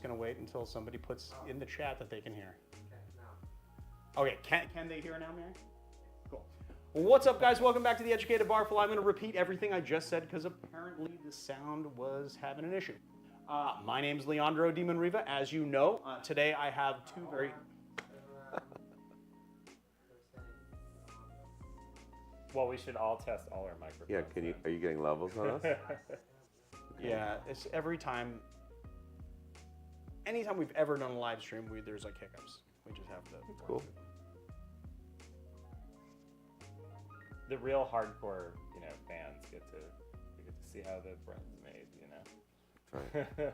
just going to wait until somebody puts in the chat that they can hear. Okay, can they hear now, Mary? Cool. Well, what's up, guys? Welcome back to the Educated Barfly. I'm going to repeat everything I just said because apparently the sound was having an issue. My name's Leandro Demon Riva. As you know, today I have two very... Well, we should all test all our microphones. Yeah, are you getting levels on us? Yeah, it's every time... Anytime we've ever done a live stream, there's like hiccups. We just have to... Cool. The real hardcore, fans get to see how the bread's made, Right.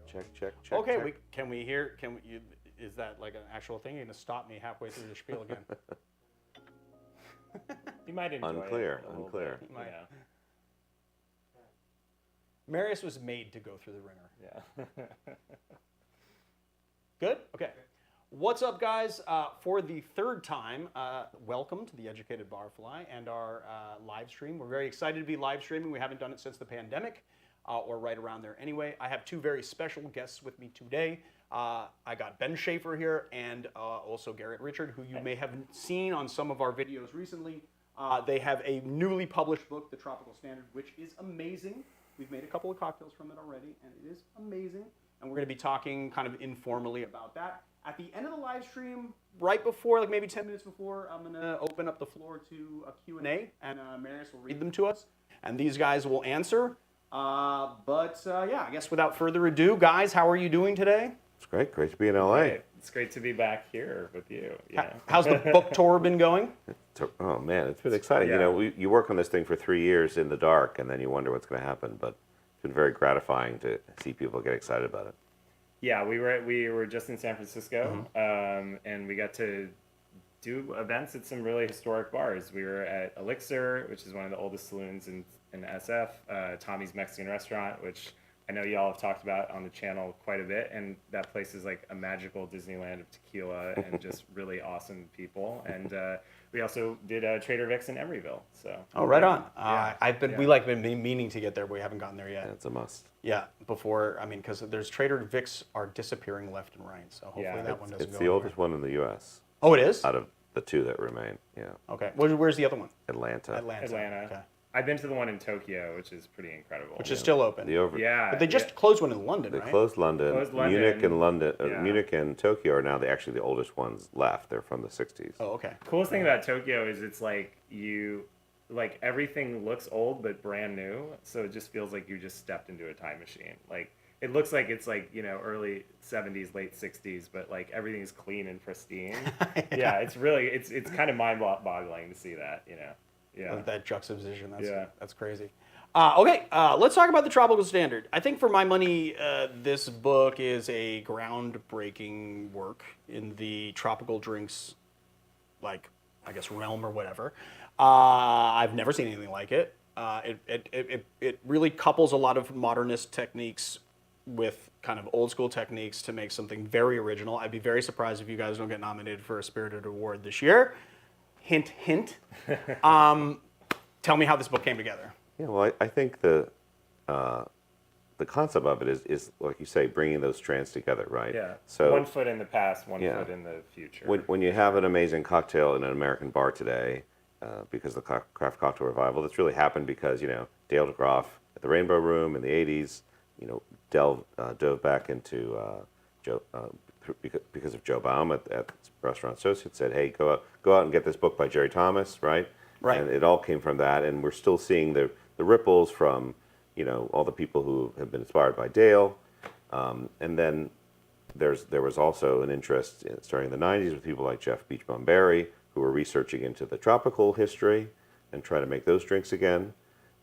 Check. Okay, check. can we hear? Is that like an actual thing? You're gonna stop me halfway through the spiel again? You might enjoy Unclear. it. Unclear. Yeah. Marius was made to go through the ringer. Yeah. Good? Okay. What's up, guys? For the third time, welcome to the Educated Barfly and our live stream. We're very excited to be live streaming. We haven't done it since the pandemic, or right around there anyway. I have two very special guests with me today. I got Ben Schaffer here and also Garret Richard, who you may have seen on some of our videos recently. They have a newly published book, The Tropical Standard, which is amazing. We've made a couple of cocktails from it already, and it is amazing. And we're going to be talking kind of informally about that. At the end of the live stream, right before, like maybe 10 minutes before, I'm going to open up the floor to a Q&A, and Marius will read them to us, and these guys will answer. Yeah, I guess without further ado, guys, how are you doing today? It's great. Great to be in LA. It's great to be back here with you. Yeah. How's the book tour been going? Oh man, it's been exciting. Yeah. You work on this thing for 3 years in the dark, and then you wonder what's going to happen. But it's been very gratifying to see people get excited about it. Yeah, we were just in San Francisco, and we got to do events at some really historic bars. We were at Elixir, which is one of the oldest saloons in SF, Tommy's Mexican Restaurant, which I know y'all have talked about on the channel quite a bit, and that place is like a magical Disneyland of tequila and just really awesome people. And we also did Trader Vic's in Emeryville. So. Oh, right on. Yeah. We been meaning to get there, but we haven't gotten there yet. Yeah, it's a must. Yeah, because there's Trader Vic's are disappearing left and right, so hopefully that one doesn't go It's the anywhere. oldest one in the U.S. Oh, it is? Out of the two that remain. Yeah. Okay. Where's the other one? Atlanta. Atlanta. Okay. I've been to the one in Tokyo, which is pretty incredible. Which is still open. Yeah. But they just closed one in London, They right? closed London. Munich and London. Yeah. Munich and Tokyo are now actually the oldest ones left. They're from the 60s. Oh, okay. Coolest thing about Tokyo is it's like everything looks old but brand new, so it just feels like you just stepped into a time machine. Like it looks like it's like early 70s, late 60s, but like everything is clean and pristine. Yeah, it's really it's kind of mind-boggling to see that. Yeah. That juxtaposition, that's crazy. Let's talk about the Tropical Standard. I think for my money, this book is a groundbreaking work in the tropical drinks, realm or whatever. I've never seen anything like it. It really couples a lot of modernist techniques with kind of old school techniques to make something very original. I'd be very surprised if you guys don't get nominated for a Spirited Award this year. Hint, hint. Tell me how this book came together. Yeah, well, I think the concept of it is like you say, bringing those strands together, right? Yeah. So one foot in the past, one foot in the future. When you have an amazing cocktail in an American bar today, because of the craft cocktail revival, that's really happened because Dale DeGroff at the Rainbow Room in the '80s, dove back into Joe because of Joe Baum at Restaurant Associates said, hey, go out and get this book by Jerry Thomas, right? Right. And it all came from that, and we're still seeing the ripples from all the people who have been inspired by Dale, and then there was also an interest starting in the '90s with people like Jeff Beachbum Berry, who were researching into the tropical history and trying to make those drinks again.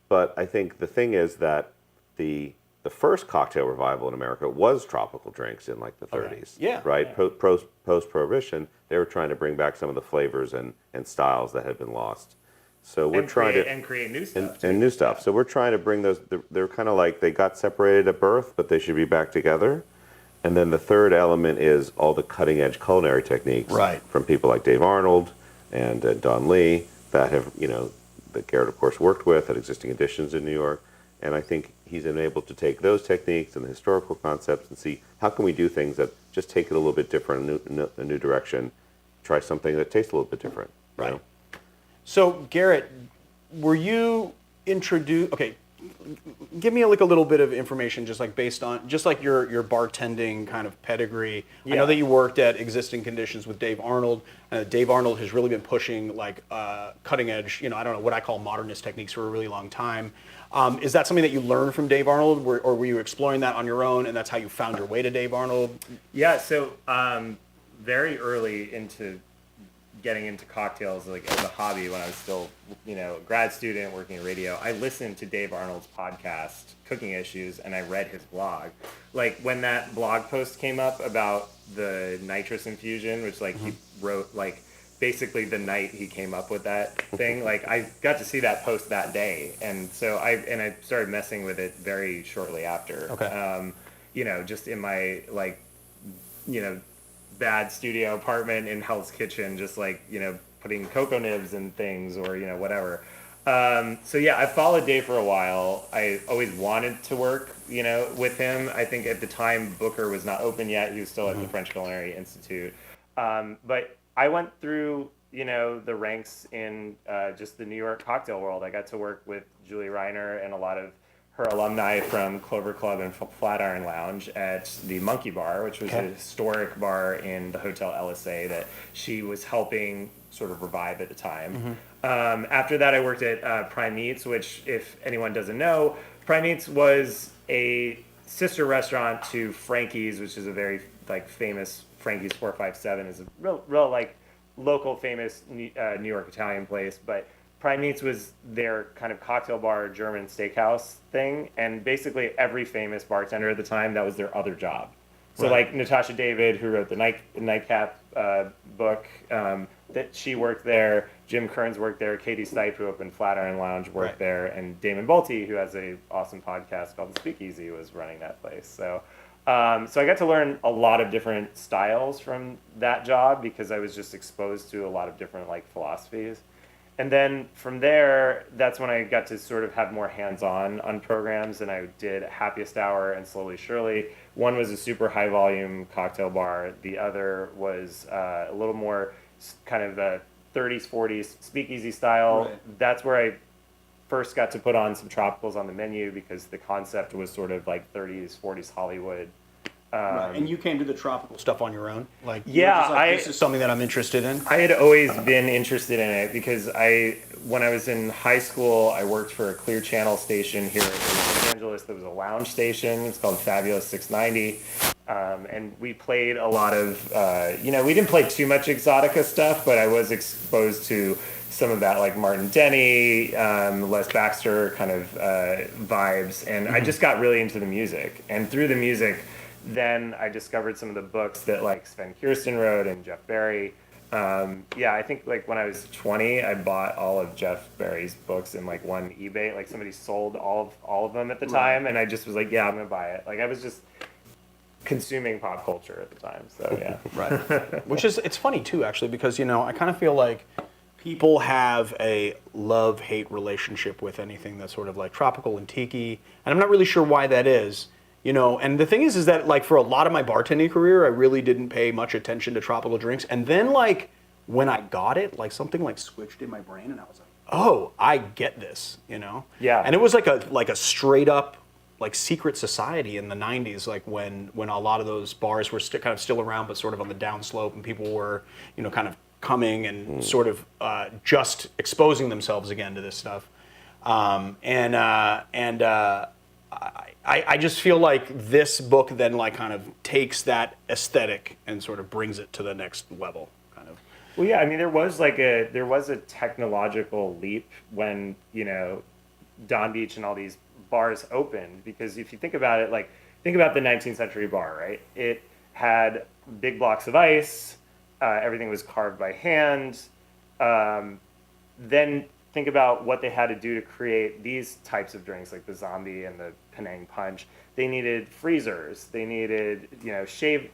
But I think the thing is that the first cocktail revival in America was tropical drinks in like the 30s. Okay. Yeah. Right? Yeah. Post-Prohibition, they were trying to bring back some of the flavors and styles that had been lost. So we're trying to create new stuff. And new stuff. So we're trying to bring those. They're kind of like they got separated at birth, but they should be back together. And then the third element is all the cutting edge culinary techniques right. from people like Dave Arnold and Don Lee that have, that Garret, of course, worked with at Existing Editions in New York. And I think he's been able to take those techniques and the historical concepts and see how can we do things that just take it a little bit different, a new direction, try something that tastes a little bit different. Right. Know? So, Garret, were you introduced? Okay, give me like a little bit of information, just like based on just like your bartending kind of pedigree. I know that you worked at Existing Conditions with Dave Arnold. Dave Arnold has really been pushing like cutting edge, I don't know what I call modernist techniques for a really long time. Is that something that you learned from Dave Arnold, or were you exploring that on your own, and that's how you found your way to Dave Arnold? Yeah, so very early into getting into cocktails, like as a hobby, when I was still, a grad student working in radio, I listened to Dave Arnold's podcast, Cooking Issues, and I read his blog. Like when that blog post came up about the nitrous infusion, which he wrote basically the night he came up with that thing, I got to see that post that day, and so I started messing with it very shortly after. Okay. Just in my bad studio apartment in Hell's Kitchen, just putting cocoa nibs and things, or whatever. So yeah, I followed Dave for a while. I always wanted to work with him. I think at the time Booker was not open yet. He was still at the French Culinary Institute. But I went through the ranks in just the New York cocktail world. I got to work with Julie Reiner and a lot of her alumni from Clover Club and Flatiron Lounge at the Monkey Bar, which was a historic bar in the Hotel LSA that she was helping sort of revive at the time. After that, I worked at Prime Eats, which, if anyone doesn't know, Prime Eats was a sister restaurant to Frankie's, which is a very famous, Frankie's 457 is a real local famous New York Italian place, but Prime Eats was their kind of cocktail bar, German steakhouse thing, and basically every famous bartender at the time, that was their other job. So Natasha David, who wrote the Nightcap book, that she worked there. Jim Kearns worked there. Katie Stipe, who opened Flatiron Lounge, worked there, and Damon Bolte, who has a awesome podcast called The Speakeasy, was running that place. So I got to learn a lot of different styles from that job because I was just exposed to a lot of different philosophies. And then from there, that's when I got to sort of have more hands-on on programs, and I did Happiest Hour and Slowly Surely. One was a super high-volume cocktail bar. The other was a little more kind of a 30s, 40s speakeasy style. Right. That's where I first got to put on some tropicals on the menu because the concept was sort of 30s, 40s Hollywood. Right. And you came to the tropical stuff on your own? This is something that I'm interested in? I had always been interested in it because when I was in high school, I worked for a Clear Channel station here in Los Angeles. There was a lounge station. It's called Fabulous 690. And we played a lot of, we didn't play too much Exotica stuff, but I was exposed to some of that, Martin Denny, Les Baxter kind of vibes. And I just got really into the music. And through the music, then I discovered some of the books that Sven Kirsten wrote and Jeff Barry. I think when I was 20, I bought all of Jeff Barry's books in one eBay. Somebody sold all of them at the time, and I just was I'm gonna buy it. I was just consuming pop culture at the time. So yeah, right. Which is it's funny too, actually, because I kind of feel like people have a love-hate relationship with anything that's sort of tropical and tiki, and I'm not really sure why that is. And the thing is that for a lot of my bartending career, I really didn't pay much attention to tropical drinks. And then when I got it, something switched in my brain, and I was oh, I get this, Yeah. And it was like a straight up secret society in the 90s, when a lot of those bars were kind of still around, but sort of on the downslope, and people were, kind of coming and sort of just exposing themselves again to this stuff. I just feel like this book then kind of takes that aesthetic and sort of brings it to the next level, kind of. Well, yeah, I mean, there was a technological leap when Don Beach and all these bars opened, because if you think about it, think about the 19th century bar, right? It had big blocks of ice, everything was carved by hand. Then think about what they had to do to create these types of drinks, like the Zombie and the Penang Punch. they needed freezers, they needed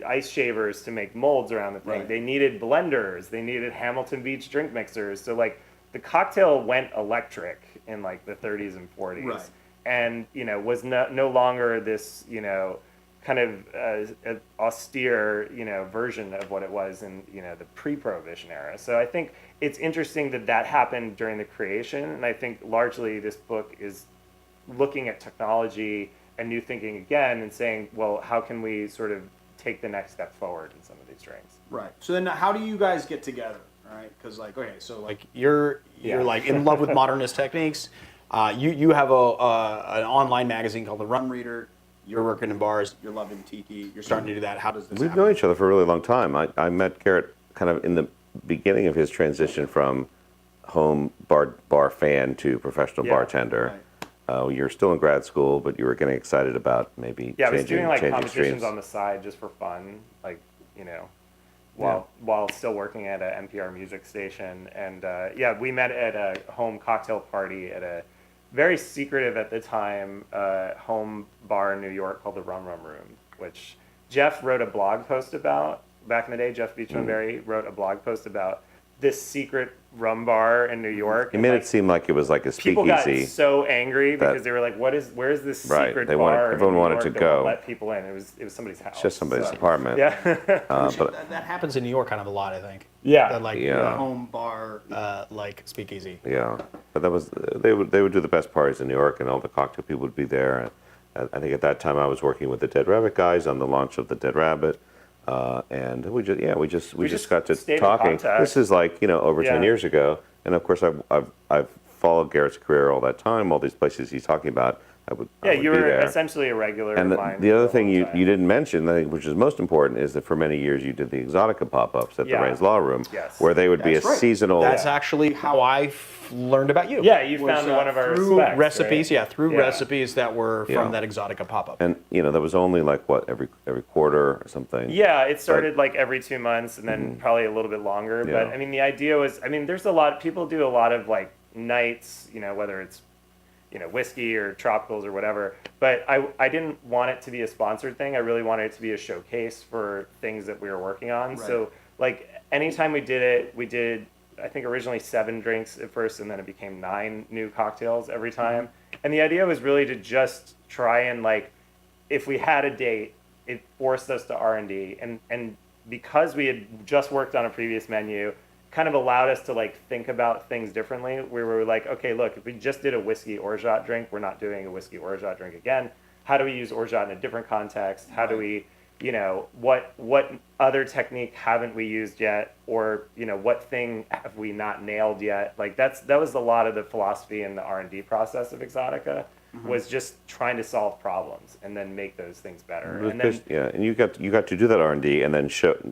ice shavers to make molds around the thing. Right. They needed blenders, they needed Hamilton Beach drink mixers. So like the cocktail went electric in like the 30s and 40s, Right. and was no longer this kind of austere version of what it was in the pre-prohibition era. So I think it's interesting that happened during the creation, and I think largely this book is looking at technology and new thinking again and saying, well, how can we sort of take the next step forward in some of these drinks? Right. So then, how do you guys get together? All right, because like, okay, so like you're like in love with modernist techniques. You have an online magazine called The Rum Reader. You're working in bars. You're loving tiki. You're starting to do that. How does this We've happen? known each other for a really long time. I met Garret kind of in the beginning of his transition from home bar fan to professional bartender. Right. You're still in grad school, but you were getting excited about maybe I was doing like changing competitions streams. on the side just for fun, like while still working at a NPR music station. And we met at a home cocktail party at a very secretive at the time home bar in New York called the Rum Room, which Jeff wrote a blog post about back in the day. Jeff Beachman-Berry wrote a blog post about this secret rum bar in New York. He made it seem like it was like a people got speakeasy. so angry because they were like, "Where's this secret They bar?" everyone in New wanted York to that go. won't let people in. It was somebody's house. It's just somebody's apartment. Yeah. But That happens in New York kind of a lot, I think. Yeah. That, like Yeah. home bar, like speakeasy. yeah, but that was they would do the best parties in New York, and all the cocktail people would be there. And I think at that time I was working with the Dead Rabbit guys on the launch of the Dead Rabbit. And we just got to stayed in talking. contact. This is like over 10 years ago, and of course I've followed Garrett's career all that time. All these places he's talking about, I would You be were there. essentially a regular. And of mine the other for a thing long you time. didn't mention, I think, which is most important, is that for many years you did the Exotica pop-ups at the Yeah. Rain's Law Room, Yes. where they would be That's a right. seasonal. That's actually how I learned about you. Yeah, you Was, found one of our through specs, recipes. right? Yeah, through Yeah. recipes that were Yeah. from that Exotica pop-up. And there was only like what every quarter or something. Yeah, it started like every 2 months, and then probably a little bit longer. Yeah. But I mean, the idea was, there's a lot. People do a lot of like nights, whether it's whiskey or tropicals or whatever. But I didn't want it to be a sponsored thing. I really wanted it to be a showcase for things that we were working on. Right. So like anytime we did it, we did I think originally 7 drinks at first, and then it became 9 new cocktails every time. And the idea was really to just try and like, if we had a date, it forced us to R&D, and because we had just worked on a previous menu, kind of allowed us to like think about things differently. We were like, okay, look, if we just did a whiskey orgeat drink, we're not doing a whiskey orgeat drink again. How do we use orgeat in a different context? How do we, what other technique haven't we used yet, or what thing have we not nailed yet? Like that was a lot of the philosophy in the R&D process of Exotica. Was just trying to solve problems and then make those things better. And then, and you got to do that R&D and then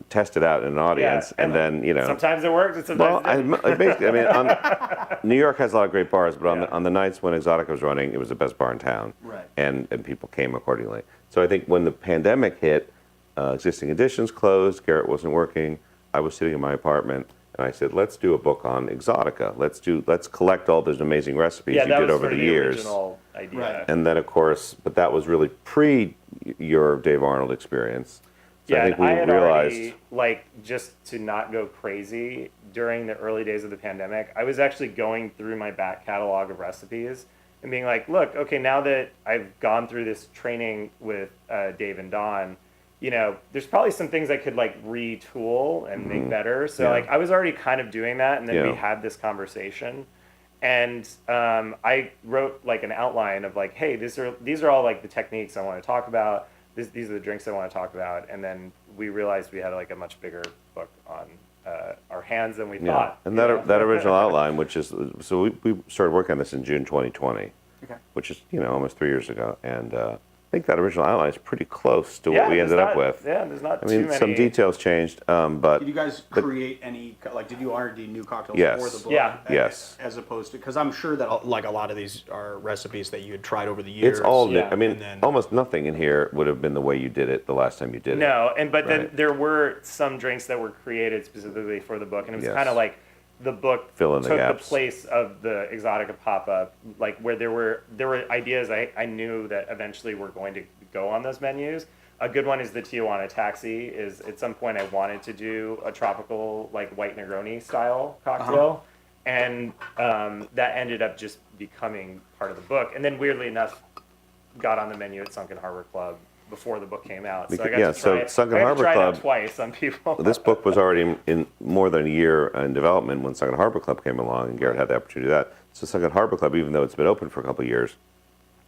test it out in an audience, and then sometimes it worked and sometimes it didn't. New York has a lot of great bars, but on the nights when Exotica was running, it was the best bar in town, Right. and people came accordingly. So I think when the pandemic hit, Existing Editions closed, Garret wasn't working. I was sitting in my apartment, and I said, let's do a book on Exotica. Let's collect all those amazing recipes you did over the years. Original idea. Right. And then, of course, but that was really pre your Dave Arnold experience. So Yeah, I think and we I had realized. already, like, just to not go crazy during the early days of the pandemic, I was actually going through my back catalog of recipes and being like, look, okay, now that I've gone through this training with Dave and Don, there's probably some things I could like retool and make better. So like I was already kind of doing that, and then we had this conversation, and I wrote like an outline of like, hey, these are all like the techniques I want to talk about. These are the drinks I want to talk about, and then we realized we had like a much bigger book on our hands than we thought. And that original outline, which is, so we started working on this in June 2020, which is almost 3 years ago, and I think that original outline is pretty close to what we ended up with. Yeah, there's not I too mean, many. some details changed, but Did you guys create any, like, did you R&D new cocktails Yes. for the book? Yeah. Yes. As opposed to, because I'm sure that, like, a lot of these are recipes that you had tried over the years. it's all new. Yeah. I mean, And then- almost nothing in here would have been the way you did it the last time you did it. No, but then Right. there were some drinks that were created specifically for the book, and it was Yes. kind of like the book Fill in the took gaps. the place of the Exotica pop-up, like where there were ideas I knew that eventually were going to go on those menus. A good one is the Tijuana Taxi. Is at some point I wanted to do a tropical like white Negroni style cocktail, and that ended up just becoming part of the book. And then weirdly enough, got on the menu at Sunken Harbor Club before the book came out. So I got to try it. Sunken I got to Harbor try it out Club twice on people. This book was already in more than a year in development when Sunken Harbor Club came along, and Garret had the opportunity to do that. So Sunken Harbor Club, even though it's been open for a couple of years,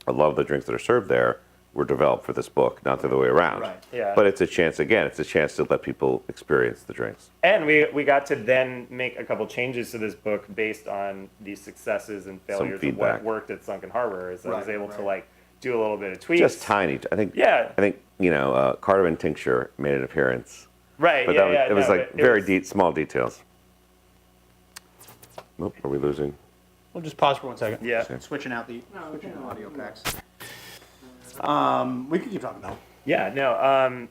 a lot of the drinks that are served there were developed for this book, not the other way around. Right. Yeah. But it's a chance, again, it's a chance to let people experience the drinks. And we got to then make a couple changes to this book based on the successes and failures of feedback. what worked at Sunken Harbor. Is I was Right, able to right. like do a little bit of tweaks. Just tiny. I think, Yeah. cardamom tincture made an appearance. Right. But yeah. it was no, like it very was- small details. Nope, are we losing? We'll just pause for 1 second. Yeah. Switching out the audio packs. We can keep talking though. Yeah. No.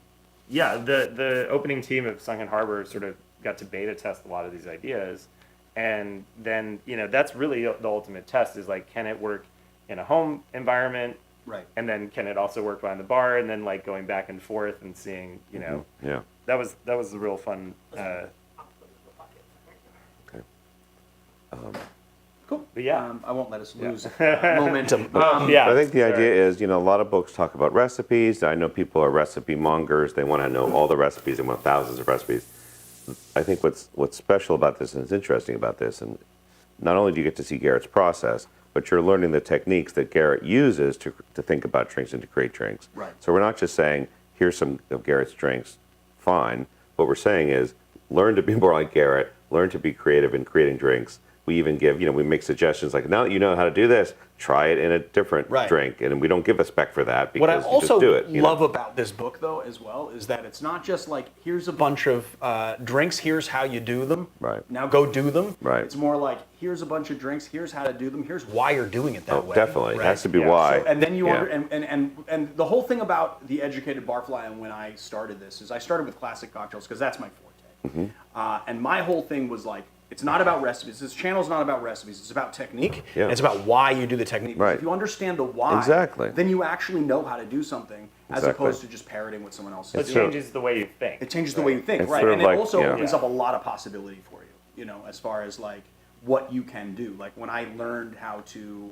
Yeah. The opening team of Sunken Harbor sort of got to beta test a lot of these ideas, and then that's really the ultimate test is like, can it work in a home environment? Right. And then can it also work behind the bar? And then like going back and forth and seeing, Yeah. that was the real fun. Cool. But yeah. I won't let us lose momentum. Yeah. I think the sorry. idea is, a lot of books talk about recipes. I know people are recipe mongers. They want to know all the recipes. They want thousands of recipes. I think what's special about this and is interesting about this, and not only do you get to see Garret's process, but you're learning the techniques that Garret uses to think about drinks and to create drinks. Right. So we're not just saying, here's some of Garret's drinks, fine. What we're saying is, learn to be more like Garret, learn to be creative in creating drinks. We even give, we make suggestions like, now that you know how to do this, try it in a different Right. drink. And we don't give a spec for that What I because you also just do it. love about this book, though, as well, is that it's not just like, here's a bunch of drinks, here's how you do them. Right. Now go do them. Right. It's more like, here's a bunch of drinks, here's how to do them, here's why you're doing it that Oh, way. definitely. It right? has to be Yeah. why. So, and then you Yeah. and the whole thing about the educated barfly and when I started this is I started with classic cocktails because that's my forte. And my whole thing was like, it's not about recipes. This channel's not about recipes. It's about technique. Yeah. And it's about why you do the technique. Because Right. if you understand the why, Exactly. then you actually know how to do something as Exactly. opposed to just parroting what someone else It is It's doing. changes the way you think. It changes the way you think, It's right? sort of And it like, also yeah. opens Yeah. up a lot of possibility for you, as far as like what you can do. Like when I learned how to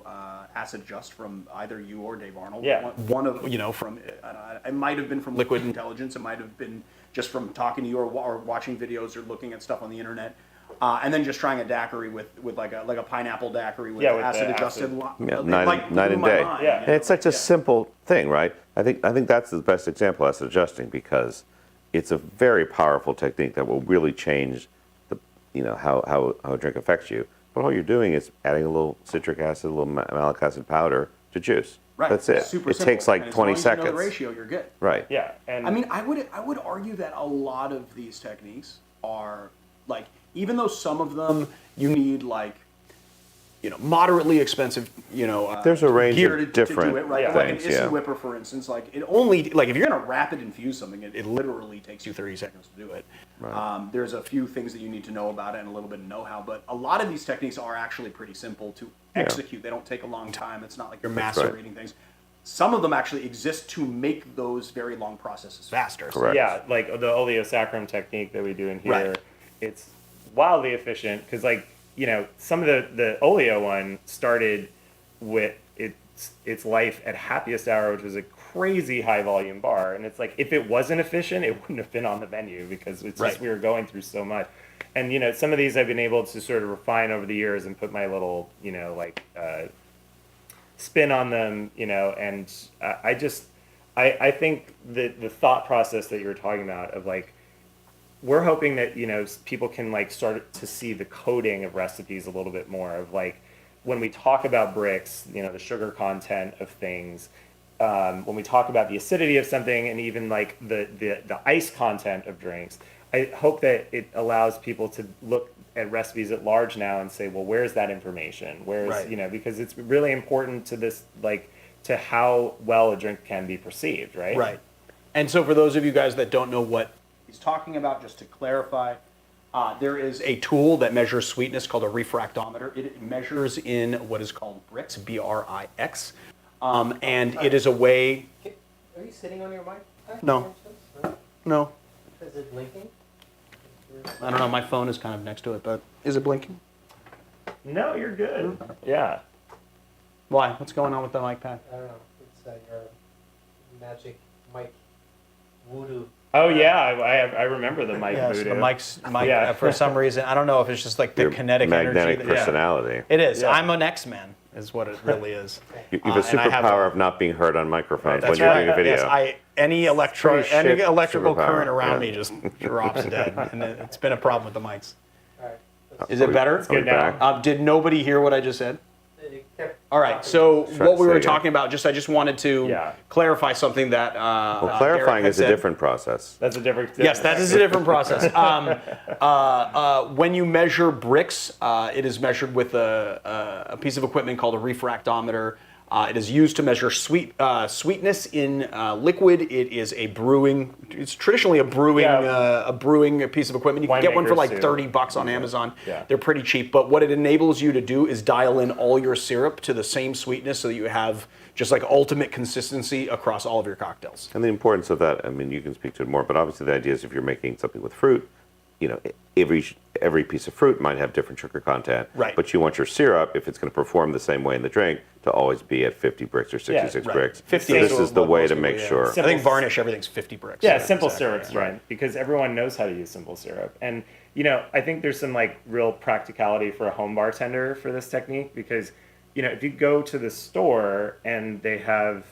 acid adjust from either you or Dave Arnold, Yeah. one of from it might have been from Liquid Intelligence, it might have been just from talking to you or watching videos or looking at stuff on the internet. And then just trying a daiquiri with like a pineapple daiquiri with Yeah, with the acid adjusted. Yeah, It, night like, night blew and my day. mind, Yeah. And it's such a yeah. simple thing, right? I think that's the best example of acid adjusting because it's a very powerful technique that will really change how a drink affects you. But all you're doing is adding a little citric acid, a little malic acid powder to juice. Right. That's it. Super it simple. takes like And as 20 long as you know seconds. the ratio, you're good. Right. Yeah. And I mean, I would argue that a lot of these techniques are like, even though some of them you need like, moderately expensive, There's a range gear of to different do it, right? Yeah. Like an things, Issy yeah. Whipper, for instance, like it only like if you're gonna rapid infuse something, it literally takes you 30 seconds to do it. There's a few things that you need to know about it and a little bit of know-how, but a lot of these techniques are actually pretty simple to execute. They don't take a long time. It's not like you're That's right. macerating things. Some of them actually exist to make those very long processes faster. Correct. yeah, like the oleosaccharum technique that we do in here, Right. it's wildly efficient because some of the oleo one started with its life at Happiest Hour, which was a crazy high volume bar, and it's like if it wasn't efficient, it wouldn't have been on the menu because it's Right. just we were going through so much. And some of these I've been able to sort of refine over the years and put my little spin on them, and I think the thought process that you were talking about of like, we're hoping that, people can like start to see the coding of recipes a little bit more of like, when we talk about bricks, the sugar content of things, when we talk about the acidity of something and even like the ice content of drinks, I hope that it allows people to look at recipes at large now and say, well, where's that information? Where's, Right. because it's really important to this, like, to how well a drink can be perceived, right? Right. And so for those of you guys that don't know what he's talking about, just to clarify, there is a tool that measures sweetness called a refractometer. It measures in what is called brix, B-R-I-X. And it is a way... Are you sitting on your mic? No. No. Is it blinking? I don't know. My phone is kind of next to it, but is it blinking? No, you're good. Yeah. Why? What's going on with the mic pad? I don't know. It's your magic mic voodoo. Oh yeah, I remember the mic Yes, voodoo. the mic's mic. Yeah. For some reason, I don't know if it's just like the Your kinetic energy. magnetic that- personality. It is. Yeah. I'm an X-Man, is what it really is. You have a and I have superpower a- of not being heard on microphones when That's you're right. doing a video. Yes, any pretty shit electrical superpower, current around yeah. me just drops dead, and it's been a problem with the mics. All right. Is it better? Are we good now. back? Did nobody hear what I just said? It kept All right. dropping. So Try what to we say were again. talking about, I just wanted to Yeah. clarify something that. Well, clarifying is a different process. That's a different. Yes, that is a different process. When you measure bricks, it is measured with a piece of equipment called a refractometer. It is used to measure sweetness in liquid. It is a brewing. It's traditionally a brewing Yeah. a brewing piece of equipment. You can get one for like Winemakers, too. $30 on Amazon. Yeah. They're pretty cheap. But what it enables you to do is dial in all your syrup to the same sweetness, so that you have just like ultimate consistency across all of your cocktails. And the importance of that, I mean, you can speak to it more, but obviously the idea is if you're making something with fruit, you know, every piece of fruit might have different sugar content. Right. But you want your syrup, if it's going to perform the same way in the drink, to always be at 50 bricks or 66 right. bricks. 50 So is this is the what way most to people, make yeah. sure. I think varnish everything's 50 bricks. Yeah, simple exactly, syrup's fine because everyone knows how to use simple syrup. And you know, I think there's some like real practicality for a home bartender for this technique because you know, if you go to the store and they have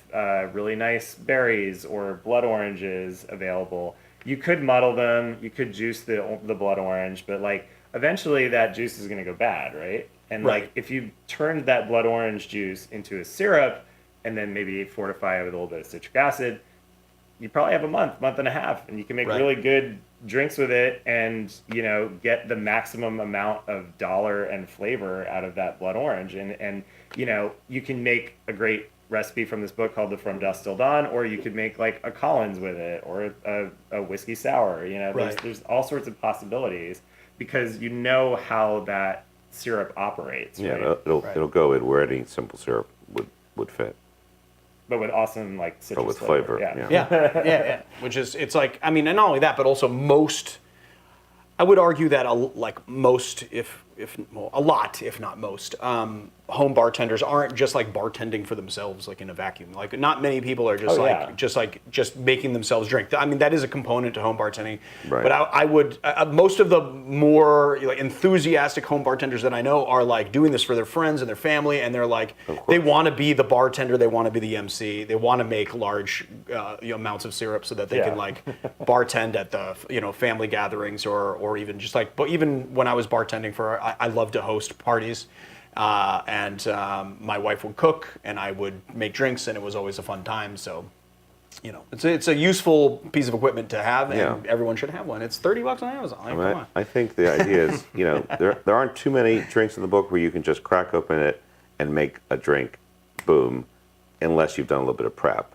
really nice berries or blood oranges available, you could muddle them, you could juice the blood orange, but like eventually that juice is going to go bad, right? And Right. like if you turned that blood orange juice into a syrup and then maybe fortify it with a little bit of citric acid, you probably have a month and a half, and you can make Right. really good drinks with it and, you know, get the maximum amount of dollar and flavor out of that blood orange. And you know, you can make a great recipe from this book called the From Dusk Till Dawn, or you could make like a Collins with it, or a whiskey sour. You know, Right. there's all sorts of possibilities because you know how that syrup operates, Yeah, right? it'll go in where any simple syrup would fit. But with awesome like citrus with flavor, Yeah. Yeah. Which is, it's like, I mean, and not only that, but also most, I would argue that like most, well, a lot, if not most, home bartenders aren't just like bartending for themselves, like in a vacuum. Like not many people are just Oh, just making themselves drink. I mean, that is a component to home bartending. Right. But I would, most of the more like enthusiastic home bartenders that I know are like doing this for their friends and their family, and they're like, they want to be the bartender, they want to be the MC, they want to make large amounts of syrup so that they Yeah. can like bartend at the family gatherings or even just like, but even when I was bartending I love to host parties. And my wife would cook, and I would make drinks, and it was always a fun time. So, you know, it's a useful piece of equipment to have, and Yeah. everyone should have one. It's $30 on Amazon. Like, come on. I think the idea is, you know, there aren't too many drinks in the book where you can just crack open it and make a drink, boom, unless you've done a little bit of prep.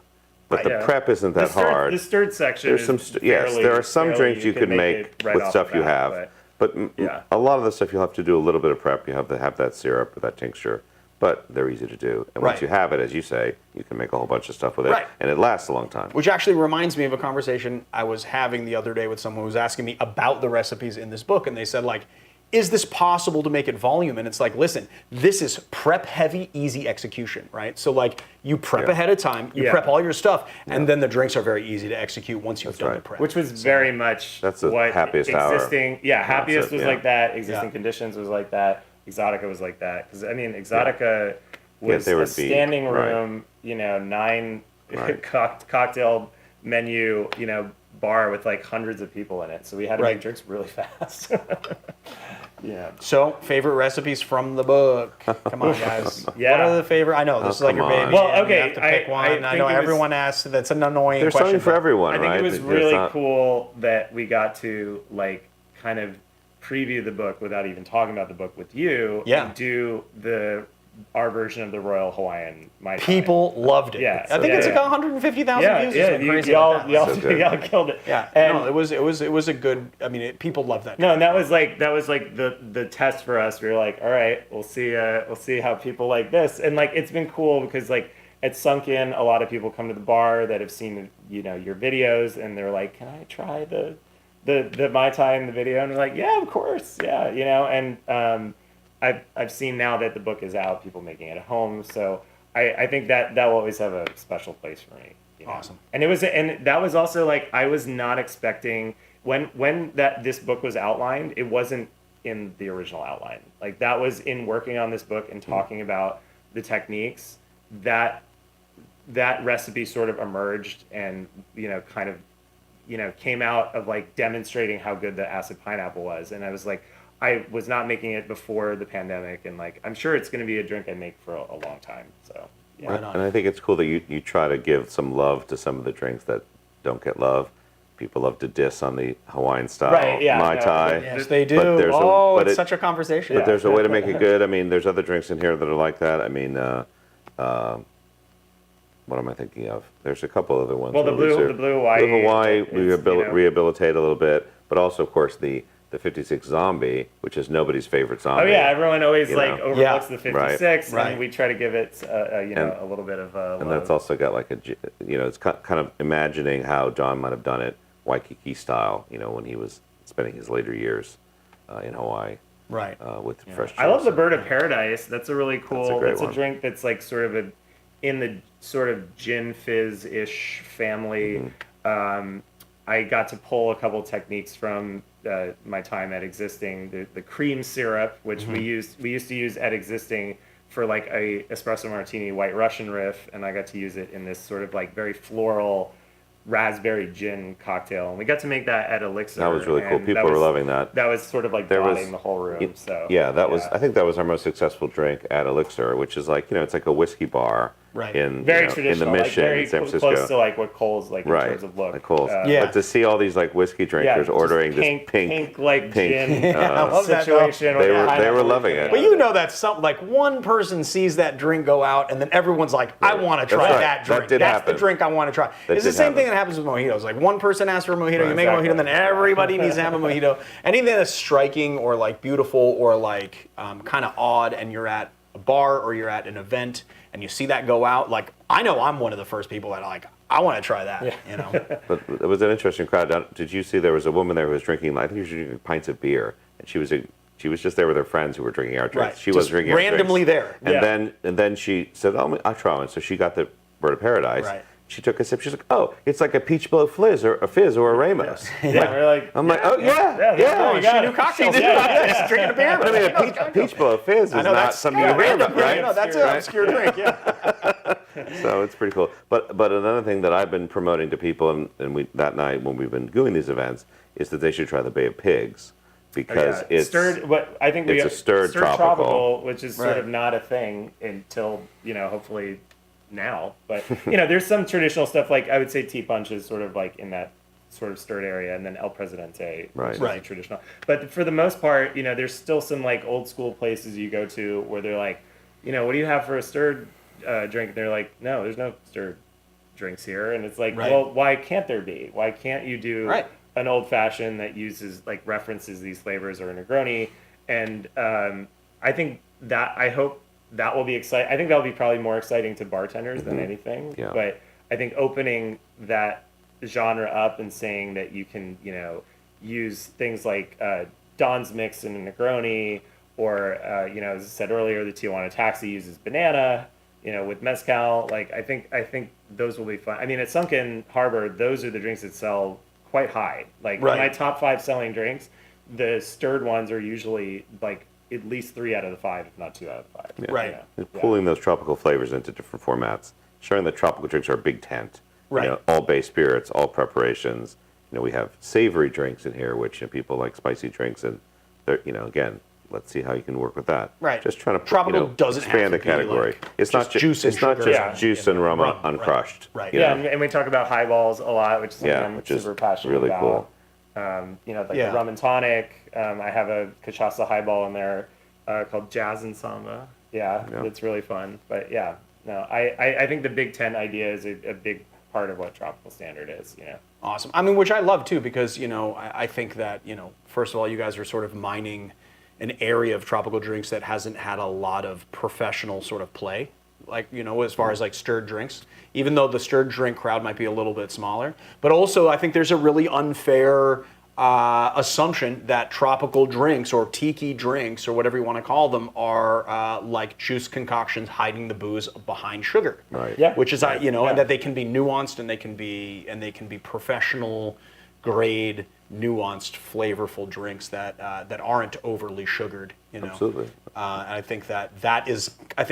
But the Yeah. prep isn't that hard. The stirred section There's is some, yes, fairly- there are some fairly- drinks you can make it right with off stuff the you bat, have, but yeah. a lot of the stuff you'll have to do a little bit of prep. You have to have that syrup or that tincture, but they're easy to do. And once Right. you have it, as you say, you can make a whole bunch of stuff with it, Right. and it lasts a long time. Which actually reminds me of a conversation I was having the other day with someone who was asking me about the recipes in this book, and they said like, is this possible to make it volume? And it's like, listen, this is prep heavy, easy execution, right? So like you prep Yeah. ahead of time, you Yeah. prep all your stuff, and then the drinks are very easy to execute once you've done the right. prep. Which was very much That's the what happiest hour existing. Yeah, happiest concept, was yeah. like that. Existing Yeah. conditions was like that. Exotica was like that. Because I mean, Exotica was they a would be- standing right. room, you know, 9 Right. cocktail menu, you know, bar with like hundreds of people in it. So we had to Right. make drinks really fast. Yeah. So, favorite recipes from the book. Come on, guys. Yeah. What are the favorite? I know this is like come your baby. on. Well, and okay, you have to pick I one. I, think know it was- everyone asks. That's an annoying There's question. something for but- everyone, I think right? it was There's really not- cool that we got to like kind of preview the book without even talking about the book with you. Yeah. And do our version of the Royal Hawaiian Mai Tai. People loved it. Yeah, I think yeah, it's yeah. like 150,000 Yeah, views. or yeah. something crazy Y'all, like that. y'all, So good. y'all killed it. Yeah, And no, it was a good. I mean, people love that. no, and that was like the test for us. We were like, all right, we'll see how people like this, and like it's been cool because like at Sunken, a lot of people come to the bar that have seen, you know, your videos, and they're like, "Can I try the Mai Tai in the video?" And we're like, "Yeah, of course, yeah," you know. And I've seen now that the book is out, people making it at home, so I think that will always have a special place for me. You know? Awesome. And that was also like, I was not expecting when this book was outlined, it wasn't in the original outline. Like, that was in working on this book and talking about the techniques, that recipe sort of emerged and, you know, kind of, you know, came out of like demonstrating how good the acid pineapple was. And I was like, I was not making it before the pandemic, and like, I'm sure it's going to be a drink I make for a long time. So yeah. Right on. And I think it's cool that you try to give some love to some of the drinks that don't get love. People love to diss on the Hawaiian style Mai Tai. Yes, they do. But there's it's such a conversation. But there's a way to make it good. I mean, there's other drinks in here that are like that. I mean, what am I thinking of? There's a couple other ones. Well, the blue Hawaii. Blue Hawaii, we is, you know, rehabilitate a little bit, but also, of course, the 56 Zombie, which is nobody's favorite zombie. Oh yeah, everyone always like overlooks the 56, Right. and we try to give it, you know, a little bit of and love. that's also got like you know, it's kind of imagining how John might have done it Waikiki style, you know, when he was spending his later years in Hawaii. Right. With fresh. I love juice. the Bird of Paradise. That's a really cool. great That's one. a drink that's like sort of in the sort of gin fizz-ish family. I got to pull a couple techniques from my time at Existing. The cream syrup, which we used to use at Existing for like a espresso martini white Russian riff, and I got to use it in this sort of like very floral raspberry gin cocktail, and we got to make that at Elixir. That was really cool. and People were loving that. That was sort of like dotting the whole room. So yeah, that was. I think that was our most successful drink at Elixir, which is like, you know, it's like a whiskey bar Right. in very you know, traditional, in the like Mission very in San Francisco. close to like what Cole's like in terms of look. Like Cole's. Yeah. But to see all these like whiskey drinkers just ordering pink, this pink like gin I love that, though. situation. They with were pineapple loving juice. it. But you know that's something, like one person sees that drink go out and then everyone's like, I want to try right. that That drink. did That's happen. the drink I want to try. That It's the did same happen. thing that happens with mojitos. Like one person asks for a mojito, Right. you make a mojito, and then Exactly. everybody needs to have a mojito. Anything that's striking or like beautiful or like kind of odd, and you're at a bar or you're at an event and you see that go out, like I know I'm one of the first people that like, I want to try that, you know? But it was an interesting crowd. Did you see there was a woman there who was drinking? I think she was drinking pints of beer, and she was just there with her friends who were drinking our drinks. Right. She was Just drinking our randomly drinks. there. And then she said, "Oh, I'll try one." So she got the Bird of Paradise. Right. She took a sip. She's like, "Oh, it's like a peach blow fizz or a Ramos." Yeah, we're like, I'm like, "Oh yeah, there you She go. knew cocktails. She's drinking a beer. But I mean, a peach blow fizz is I know, not that's something you hear about, right? You know, that's an obscure drink, yeah. So it's pretty cool. But another thing that I've been promoting to people, and we that night when we've been doing these events, is that they should try the Bay of Pigs, because it's stirred. What I think it's a stirred tropical. which is sort Right. of not a thing until, you know, hopefully now. But you know, there's some traditional stuff, like I would say tea punch is sort of like in that sort of stirred area, and then El Presidente, Right. which is Right. traditional. But for the most part, you know, there's still some like old school places you go to where they're like, you know, what do you have for a stirred drink? And they're like, no, there's no stirred drinks here. And it's like, Right. well, why can't there be? Why can't you do Right. an old fashioned that uses like references these flavors, or a Negroni? And I think that, I hope that will be exciting. I think that'll be probably more exciting to bartenders than anything. Yeah. But I think opening that genre up and saying that you can, you know, use things like Don's Mix in a Negroni, or you know, as I said earlier, the Tijuana Taxi uses banana, you know, with mezcal. Like I think those will be fun. I mean, at Sunken Harbor, those are the drinks that sell quite high. Like Right. my top 5 selling drinks, the stirred ones are usually like at least 3 out of the 5, if not 2 out of the 5. Right. You know? And pulling those tropical flavors into different formats, showing that tropical drinks are a big tent. Right. You know, all base spirits, all preparations. You know, we have savory drinks in here, which, you know, people like spicy drinks, and they're, you know, again, let's see how you can work with that. Right. Just trying to Tropical you know, doesn't have expand to the be category. like It's just not just juice and it's not sugar just and- juice and rum, rum, uncrushed. Right. you Yeah, know? and we talk about highballs a lot, which is something Yeah, I'm which is super passionate really about. cool. You know, like Yeah. the rum and tonic. I have a cachaça highball in there called Jazz and Samba. Yeah, Yeah. it's really fun. But yeah, no, I think the Big Ten idea is a big part of what Tropical Standard is, you know. Awesome. I mean, which I love too, because, you know, I think that, you know, first of all, you guys are sort of mining an area of tropical drinks that hasn't had a lot of professional sort of play. like, as far as like stirred drinks, even though the stirred drink crowd might be a little bit smaller. But also, I think there's a really unfair assumption that tropical drinks or tiki drinks or whatever you want to call them are like juice concoctions hiding the booze behind sugar. Right. Yeah. Which is, and that they can be nuanced and they can be professional grade, nuanced, flavorful drinks that aren't overly sugared. Absolutely. And I think that is,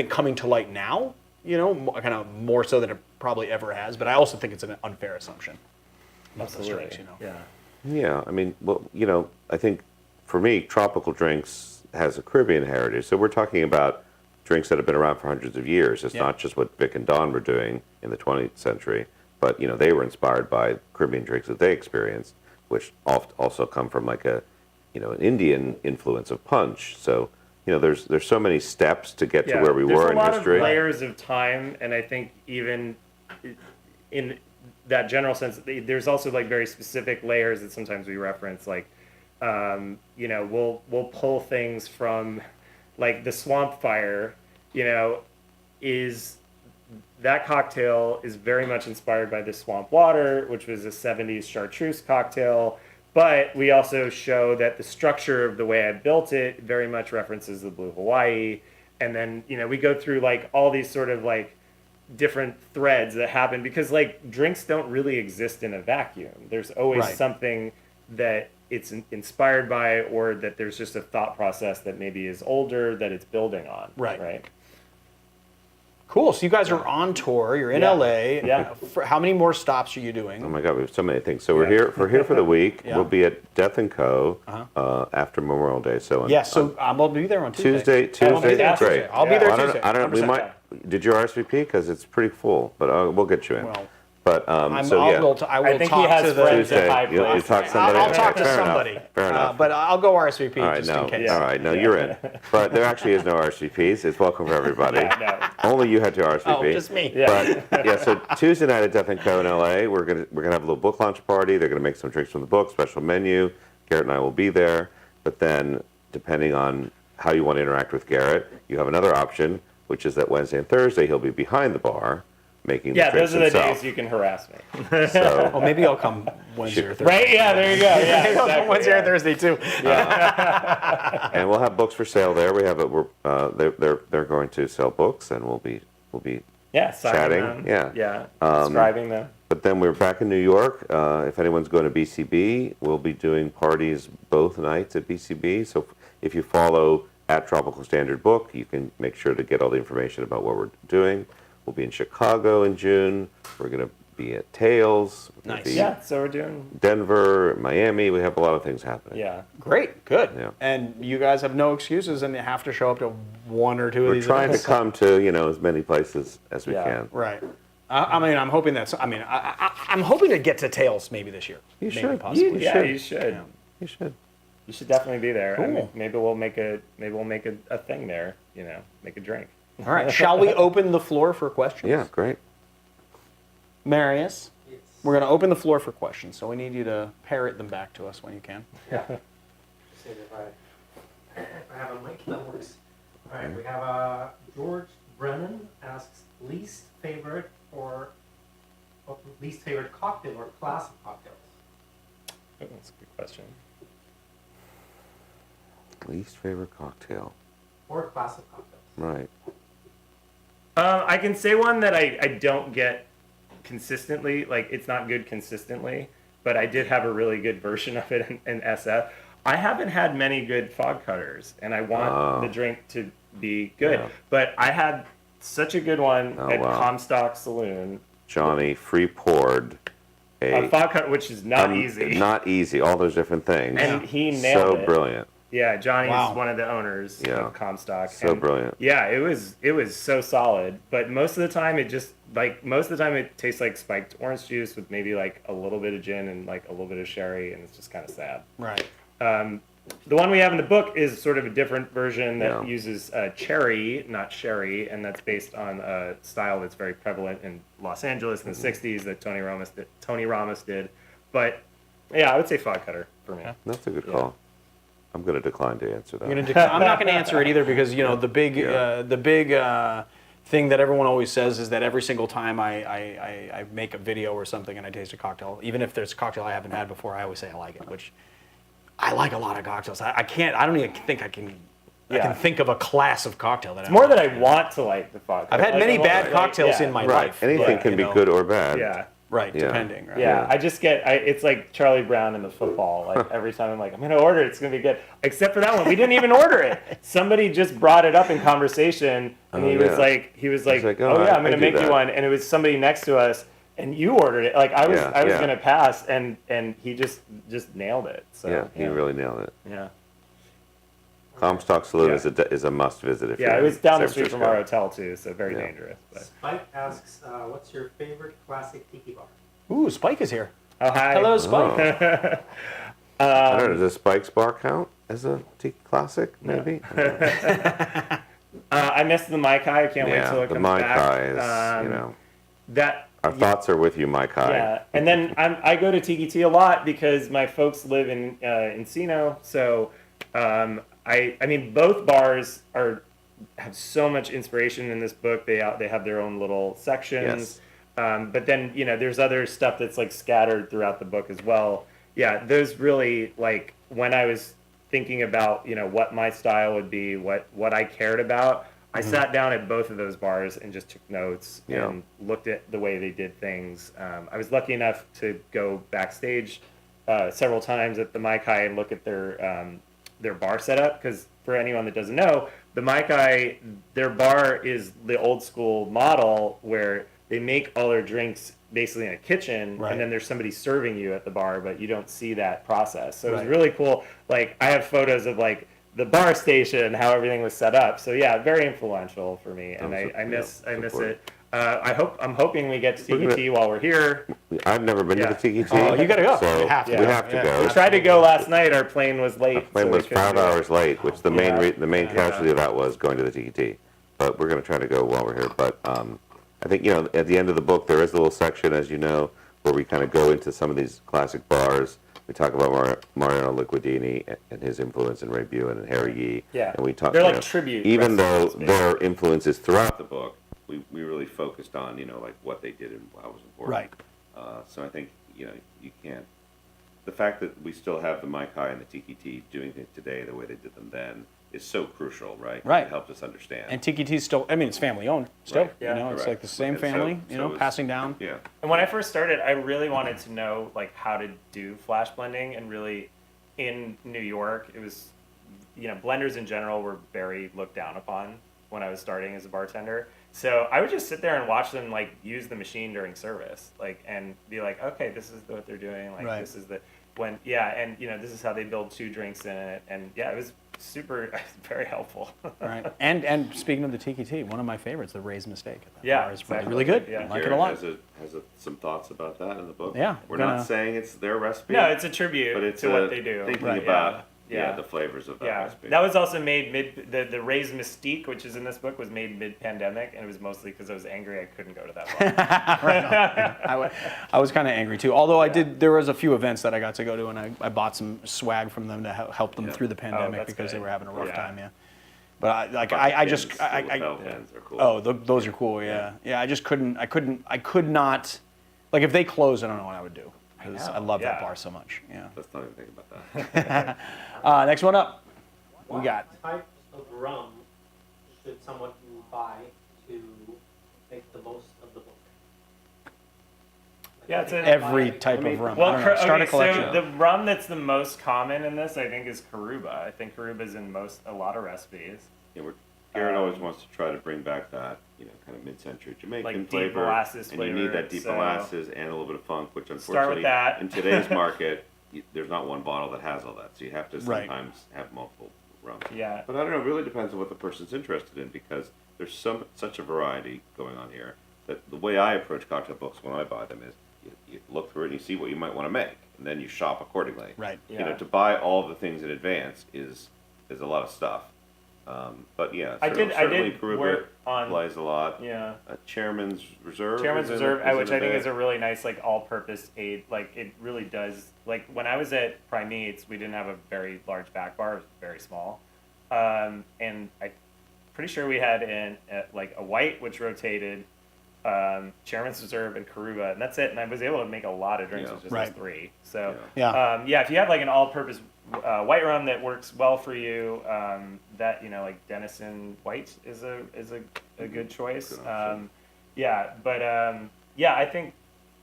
coming to light now. Kind of more so than it probably ever has. But I also think it's an unfair assumption. About those Absolutely. drinks, Yeah. Yeah, I mean, well, I think for me, tropical drinks has a Caribbean heritage. So we're talking about drinks that have been around for hundreds of years. It's not just what Vic and Don were doing in the 20th century, but they were inspired by Caribbean drinks that they experienced, which also come from like an Indian influence of punch. So there's so many steps to get to where we were in history. There's a lot of layers of time, and I think even in that general sense, there's also like very specific layers that sometimes we reference, like we'll pull things from like the swamp fire, is that cocktail is very much inspired by the swamp water, which was a 70s chartreuse cocktail, but we also show that the structure of the way I built it very much references the Blue Hawaii. And then we go through like all these sort of like different threads that happen, because like drinks don't really exist in a vacuum. There's always something that it's inspired by, or that there's just a thought process that maybe is older that it's building on. Right. Cool. So you guys are on tour. You're in LA. Yeah. How many more stops are you doing? Oh my God, we have so many things. So we're here for the week. Yeah. We'll be at Death and Co. After Memorial Day. So I'll be there on Tuesday. Tuesday. Great. I'll be there Well, Tuesday. I don't. We 100%. might. Did you RSVP? Because it's pretty full, but we'll get you in. Well, But I yeah. will I think talk he has to the. friends Tuesday, at high you place. talk to somebody. I'll talk to Fair enough. somebody. Fair enough. But I'll go RSVP All right, just no. in case. All right, no, you're in. But there actually is no RSVPs. It's welcome for everybody. No. Only you had to RSVP. Oh, just me. Yeah. But yeah, so Tuesday night at Death and Co. in LA, we're gonna have a little book launch party. They're gonna make some drinks from the book, special menu. Garrett and I will be there. But then, depending on how you want to interact with Garrett, you have another option, which is that Wednesday and Thursday he'll be behind the bar making the drinks those are the himself. days you can harass me. So, Oh, maybe I'll come Wednesday or Thursday. Right? Yeah, there you go. Yeah, Maybe I'll come exactly, Wednesday yeah. or Thursday too. and we'll have books for sale there. We have they're going to sell books, and we'll be Yeah, signing chatting, them. yeah. Yeah, describing them. But then we're back in New York. If anyone's going to BCB, we'll be doing parties both nights at BCB. So if you follow at Tropical Standard Book, you can make sure to get all the information about what we're doing. We'll be in Chicago in June. We're going to be at Tales. We're gonna Nice. be Yeah, so we're doing. Denver, Miami. We have a lot of things happening. Yeah. Great, good. Yeah. And you guys have no excuses, and you have to show up to one or two of We're these trying to events. come to as many places as we Yeah. can. Right. I'm hoping that's. I'm hoping to get to Tales maybe this year. You Maybe, should. possibly. Yeah, you should. Yeah. You should. You should definitely be there. I mean, Cool. maybe we'll make a thing there. Make a drink. All right. Shall we open the floor for questions? Yeah, great. Marius, we're going to open the floor for questions, so we need you to parrot them back to us when you can. Yeah. See if I have a mic that works. All right, we have George Brennan asks least favorite cocktail or class of cocktails. Oh, that's a good question. Least favorite cocktail. Or class of cocktails. Right. I can say one that I don't get consistently. Like, it's not good consistently, but I did have a really good version of it in SF. I haven't had many good fog cutters, and I want the drink to be good. Yeah. But I had such a good one at wow. Comstock Saloon. Johnny free poured A fog cutter, which is not easy. Not easy. All those different things. And he nailed so it. brilliant. Yeah, Johnny Wow. is one of the owners Yeah. of Comstock. So brilliant. Yeah, it was so solid. But most of the time it tastes like spiked orange juice with maybe like a little bit of gin and like a little bit of sherry, and it's just kind of sad. Right. The one we have in the book is sort of a different version that Yeah. uses cherry, not sherry, and that's based on a style that's very prevalent in Los Angeles in the '60s that Tony Ramos did. But yeah, I would say fog cutter for me. That's a good call. I'm going to decline to answer that. I'm not going to answer it either because the big thing that everyone always says is that every single time I make a video or something and I taste a cocktail, even if there's a cocktail I haven't had before, I always say I like it, which I like a lot of cocktails. I don't even think I can think of a class of cocktail that It's more that I want to like the cocktail. I've had many bad cocktails in my Right. life. Anything but, can you be know, good or bad. Yeah. Right, Yeah. depending, right? Yeah, I just get, it's like Charlie Brown in the football. Like every time I'm like, I'm going to order it, it's going to be good. Except for that one. We didn't even order it. Somebody just brought it up in conversation and he was like, oh yeah, I'm going to make you one. And it was somebody next to us and you ordered it. Like I was going to pass and he just nailed it. So Yeah, he really nailed it. Yeah. Comstock Saloon is a must visit. If Yeah, you're it was in down the San street from Francisco. our hotel too, so very dangerous. But. Spike asks, what's your favorite classic tiki bar? Ooh, Spike is here. Oh, hi. Hello, Spike. I don't know, does Spike's Bar count as a tiki classic, maybe? I missed the Mai Kai. I can't wait till it the comes Mai back. Kai is, That our thoughts are with you, Mai Kai. Yeah, and then I go to Tiki T a lot because my folks live in Encino. So, I mean, both bars have so much inspiration in this book. They have their own little sections. But then there's other stuff that's like scattered throughout the book as well. Yeah, those really, like, when I was thinking about what my style would be, what I cared about, I sat down at both of those bars and just took notes and looked at the way they did things. I was lucky enough to go backstage several times at the Mai Kai and look at their bar setup, because for anyone that doesn't know, the Mai Kai, their bar is the old school model where they make all their drinks basically in a kitchen, Right. and then there's somebody serving you at the bar, but you don't see that process. So it was really cool. Like, I have photos of like the bar station, how everything was set up. So yeah, very influential for me, and I miss it. I'm hoping we get to Tiki T while we're here. I've never been to the Tiki T. Oh, you gotta go. So You have to. we have to go. We tried to go last night. Our plane was late. Our plane so we was couldn't 5 do it. hours late, which the main casualty of that was going to the Tiki T. But we're going to try to go while we're here. But I think at the end of the book there is a little section, as you know, where we kind of go into some of these classic bars. We talk about Mariano Liquidini and his influence in Ray Buin and Harry Yee. Yeah. And we talk. They're like tribute. Even though recipes, their influences throughout the book, we really focused on like what they did and why it was important. Right. So I think you can't. The fact that we still have the Mai Kai and the Tiki T doing things today the way they did them then is so crucial, right? Right. It helped us understand. And Tiki T's still, I mean, it's family owned still. Right. Yeah. It's Correct. like the same And so- family, so passing down. Yeah. And when I first started, I really wanted to know like how to do flash blending, and really in New York, it was, blenders in general were very looked down upon when I was starting as a bartender. So I would just sit there and watch them like use the machine during service, like, and be like, okay, this is what they're doing. Like, Right. this is this is how they build 2 drinks in it. And yeah, it was very helpful. Right. And speaking of the Tiki T, one of my favorites, the Raised Mistake. Yeah, It's exactly. really good. Yeah. I like it a Garret lot. has some thoughts about that in the book. Yeah, We're gonna- not saying it's their recipe. No, it's a tribute but it's to what they do. Thinking Right. about Yeah. the flavors of that Yeah, recipe. that was also made the Raised Mystique, which is in this book, was made mid-pandemic, and it was mostly because I was angry I couldn't go to that bar. I was kind of angry too. Although there was a few events that I got to go to, and I bought some swag from them to help them through the pandemic that's because good. they were having a rough Yeah. time. Yeah. But But the I pins, just the lapel pins are cool. oh those are cool. Yeah. I just I could not, like, if they closed, I don't know what I would do because I love that yeah. bar so much. Yeah. Let's not even think about that. Next one up, we What got types of rum should someone buy to make the most of the book? Yeah, it's every type of rum. Well, I don't know, start a collection. so the rum that's the most common in this, I think, is Karuba. I think Karuba is in a lot of recipes. Yeah, Garret always wants to try to bring back that kind of mid-century Jamaican Like deep flavor, molasses and you need flavor, that deep so- molasses and a little bit of funk, which Start with unfortunately that. in today's market there's not one bottle that has all that, so you have to Right. sometimes have multiple rums. Yeah. But I don't know. It really depends on what the person's interested in, because there's such a variety going on here that the way I approach cocktail books when I buy them is you look through it and you see what you might want to make, and then you shop accordingly. Right. Yeah. To buy all the things in advance is a lot of stuff. But yeah, I certainly did Karuba work on applies a lot. Yeah. Chairman's Reserve. Chairman's is in Reserve, it which a I think bit. is a really nice, like, all-purpose aid. Like, it really does. Like, when I was at Primeates, we didn't have a very large back bar. It was very small. And I'm pretty sure we had like a white, which rotated, Chairman's Reserve and Karuba, and that's it. And I was able to make a lot of drinks Yeah. with just Right. those three. So Yeah. yeah, if you have like an all-purpose white rum that works well for you, that like Denison White is a good choice. Good option. Yeah, but yeah, I think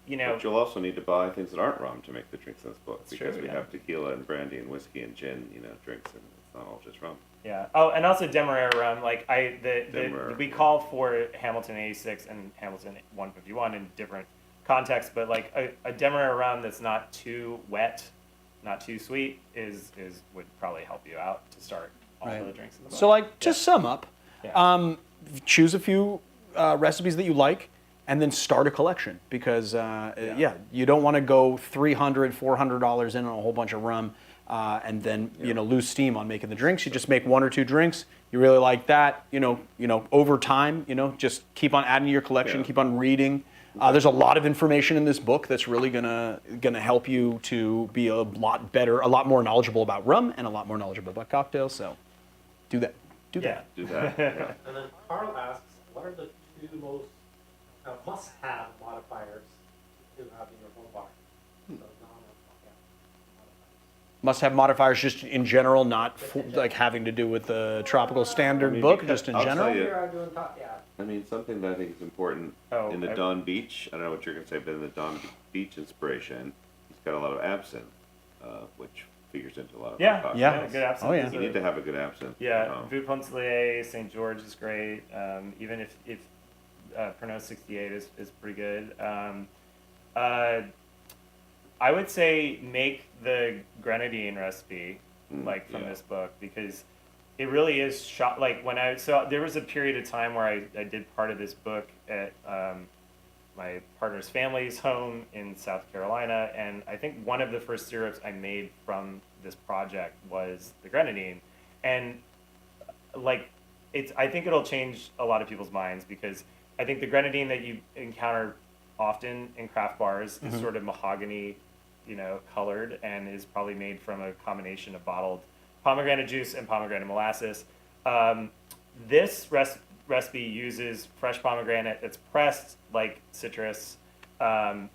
But you'll also need to buy things that aren't rum to make the drinks in this book, That's because true, we yeah. have tequila and brandy and whiskey and gin, drinks, and it's not all just rum. Yeah. Oh, and also Demerara rum. Like Demerara, we yeah. call for Hamilton 86 and Hamilton 151 in different contexts, but like a Demerara rum that's not too wet, not too sweet would probably help you out to start all Right. of the drinks in the book. So, like, to sum up, Yeah. choose a few recipes that you like, and then start a collection, because you don't want to go $300, $400 in on a whole bunch of rum, and then lose steam on making the drinks. You just make one or two drinks. You really like that, over time, just keep on adding to your collection, Yeah. keep on reading. There's a lot of information in this book that's really gonna help you to be a lot better, a lot more knowledgeable about rum, and a lot more knowledgeable about cocktails. So, do that. Do Yeah. that. Do that. Yeah. And then Carl asks, what are the two most must-have modifiers to have in your whole bar? So Must have modifiers just in general, not like having to do with the tropical standard I mean, book, because just in I'll general. tell you- Here I'm doing top, yeah. I mean, something that I think is important Oh, in the Dawn Beach, I don't know what you're going to say, but in the Dawn Beach inspiration, he's got a lot of absinthe, which figures into a lot of Yeah. our cocktails. Yeah. Good absinthe. Oh, yeah. is You a- need to have a good absinthe. Yeah, Vue Poncellier, St. George is great. Even if Pernod 68 is pretty good. I would say make the grenadine recipe like from yeah. this book, because it really is shot like so there was a period of time where I did part of this book at my partner's family's home in South Carolina, and I think one of the first syrups I made from this project was the grenadine, and like I think it'll change a lot of people's minds, because I think the grenadine that you encounter often in craft bars is sort of mahogany, colored, and is probably made from a combination of bottled pomegranate juice and pomegranate molasses. This recipe uses fresh pomegranate that's pressed like citrus, and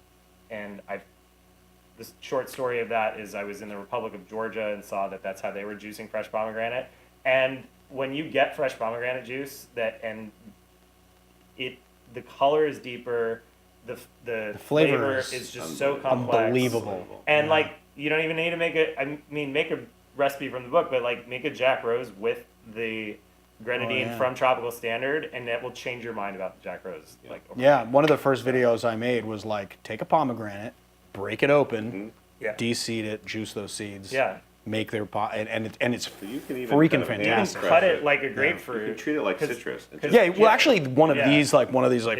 the short story of that is I was in the Republic of Georgia and saw that that's how they were juicing fresh pomegranate. And when you get fresh pomegranate juice, the color is deeper, the flavor is just so complex, Unbelievable. and like you don't even need to make make a recipe from the book, but like make a Jack Rose with the grenadine yeah. from Tropical Standard, and that will change your mind about the Jack Rose. Like Yeah, one of the first videos I made was like, take a pomegranate, break it open, Yeah. de-seed it, juice those seeds, Yeah. make their and it's So you can even freaking kind of fantastic. press cut it like a grapefruit. You can treat it like 'Cause- citrus. And 'cause- just- Yeah, well, actually, one of Yeah. these Yeah.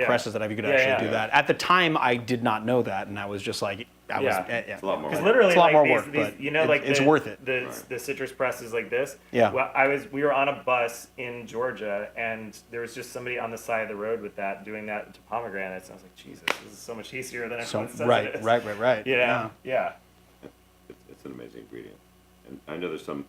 presses that you could Yeah, actually yeah. do that. At the time, I did not know that, and I was just like, Yeah. It's a lot more Because work. literally, It's a lot like more these, work, these, but like it's worth it. The citrus presses like this. Yeah. Well, we were on a bus in Georgia, and there was just somebody on the side of the road with that, doing that to pomegranates. And I was like, Jesus, this is so much easier than So everyone says right, it is. right. Yeah. It's an amazing ingredient. And I know there's some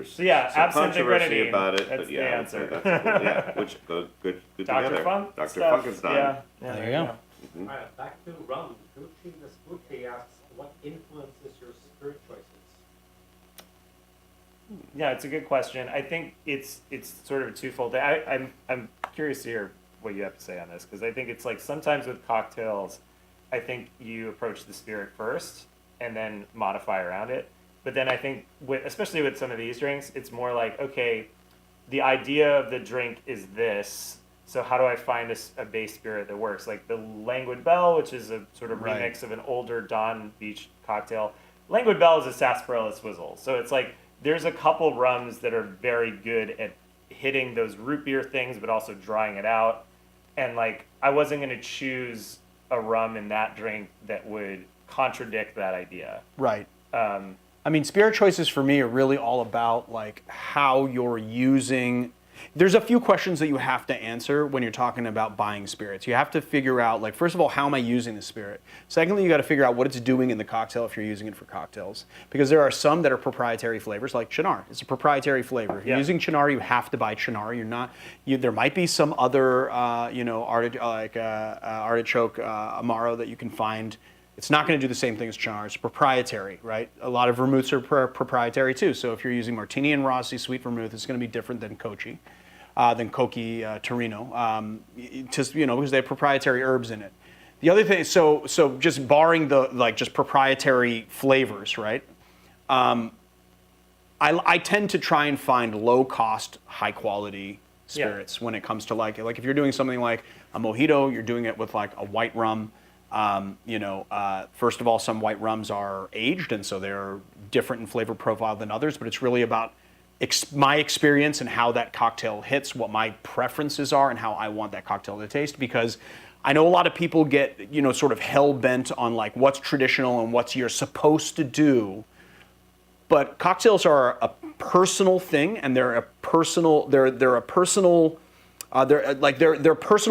So yeah, some absinthe and controversy grenadine. about it, That's but the yeah, answer. that's cool. Yeah, which good Dr. together. Funk. Dr. stuff. Funkenstein. Yeah. There you go. All right, back to rum. Gucci Vespucci asks, what influences your spirit choices? Yeah, it's a good question. I think it's sort of a twofold thing. I'm curious to hear what you have to say on this, because I think it's like sometimes with cocktails, I think you approach the spirit first and then modify around it. But then I think, especially with some of these drinks, it's more like, okay, the idea of the drink is this, so how do I find a base spirit that works? Like the Languid Bell, which is a sort of Right. remix of an older Dawn Beach cocktail. Languid Bell is a sarsaparilla swizzle. So it's like there's a couple rums that are very good at hitting those root beer things, but also drying it out. And like I wasn't going to choose a rum in that drink that would contradict that idea. Right. I mean, spirit choices for me are really all about like how you're using. There's a few questions that you have to answer when you're talking about buying spirits. You have to figure out, like, first of all, how am I using the spirit? Secondly, you got to figure out what it's doing in the cocktail if you're using it for cocktails. Because there are some that are proprietary flavors, like Chinar. It's a proprietary flavor. If you're using Chinar, you have to buy Chinar. There might be some other, artichoke Amaro that you can find. It's not going to do the same thing as Chinar. It's proprietary, right? A lot of vermouths are proprietary too. So if you're using Martini and Rossi sweet vermouth, it's going to be different than Kochi, Torino, because they have proprietary herbs in it. The other thing, so just barring the just proprietary flavors, right? I tend to try and find low cost, high quality spirits when it comes to like if you're doing something like a mojito, you're doing it with like a white rum. First of all, some white rums are aged, and so they're different in flavor profile than others, but it's really about my experience and how that cocktail hits, what my preferences are, and how I want that cocktail to taste. Because I know a lot of people get, sort of hell-bent on like what's traditional and what you're supposed to do, but cocktails are a personal thing, and they're a personal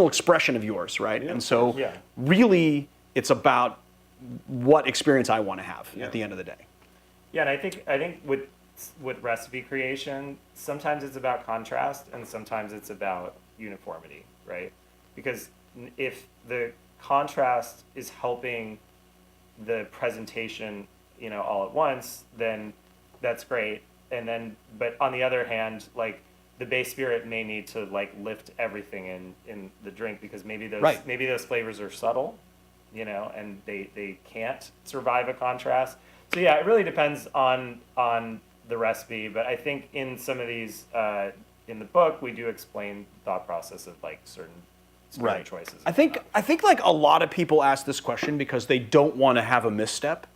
expression of yours, right? And so really it's about what experience I want to have at the end of the day. Yeah, and I think with recipe creation, sometimes it's about contrast and sometimes it's about uniformity, right? Because if the contrast is helping the presentation, all at once, then that's great. But on the other hand, like the base spirit may need to like lift everything in the drink, because maybe those flavors are subtle, and they can't survive a contrast. So yeah, it really depends on the recipe. But I think in some of these in the book, we do explain the thought process of like certain spirit choices. I think like a lot of people ask this question because they don't want to have a misstep.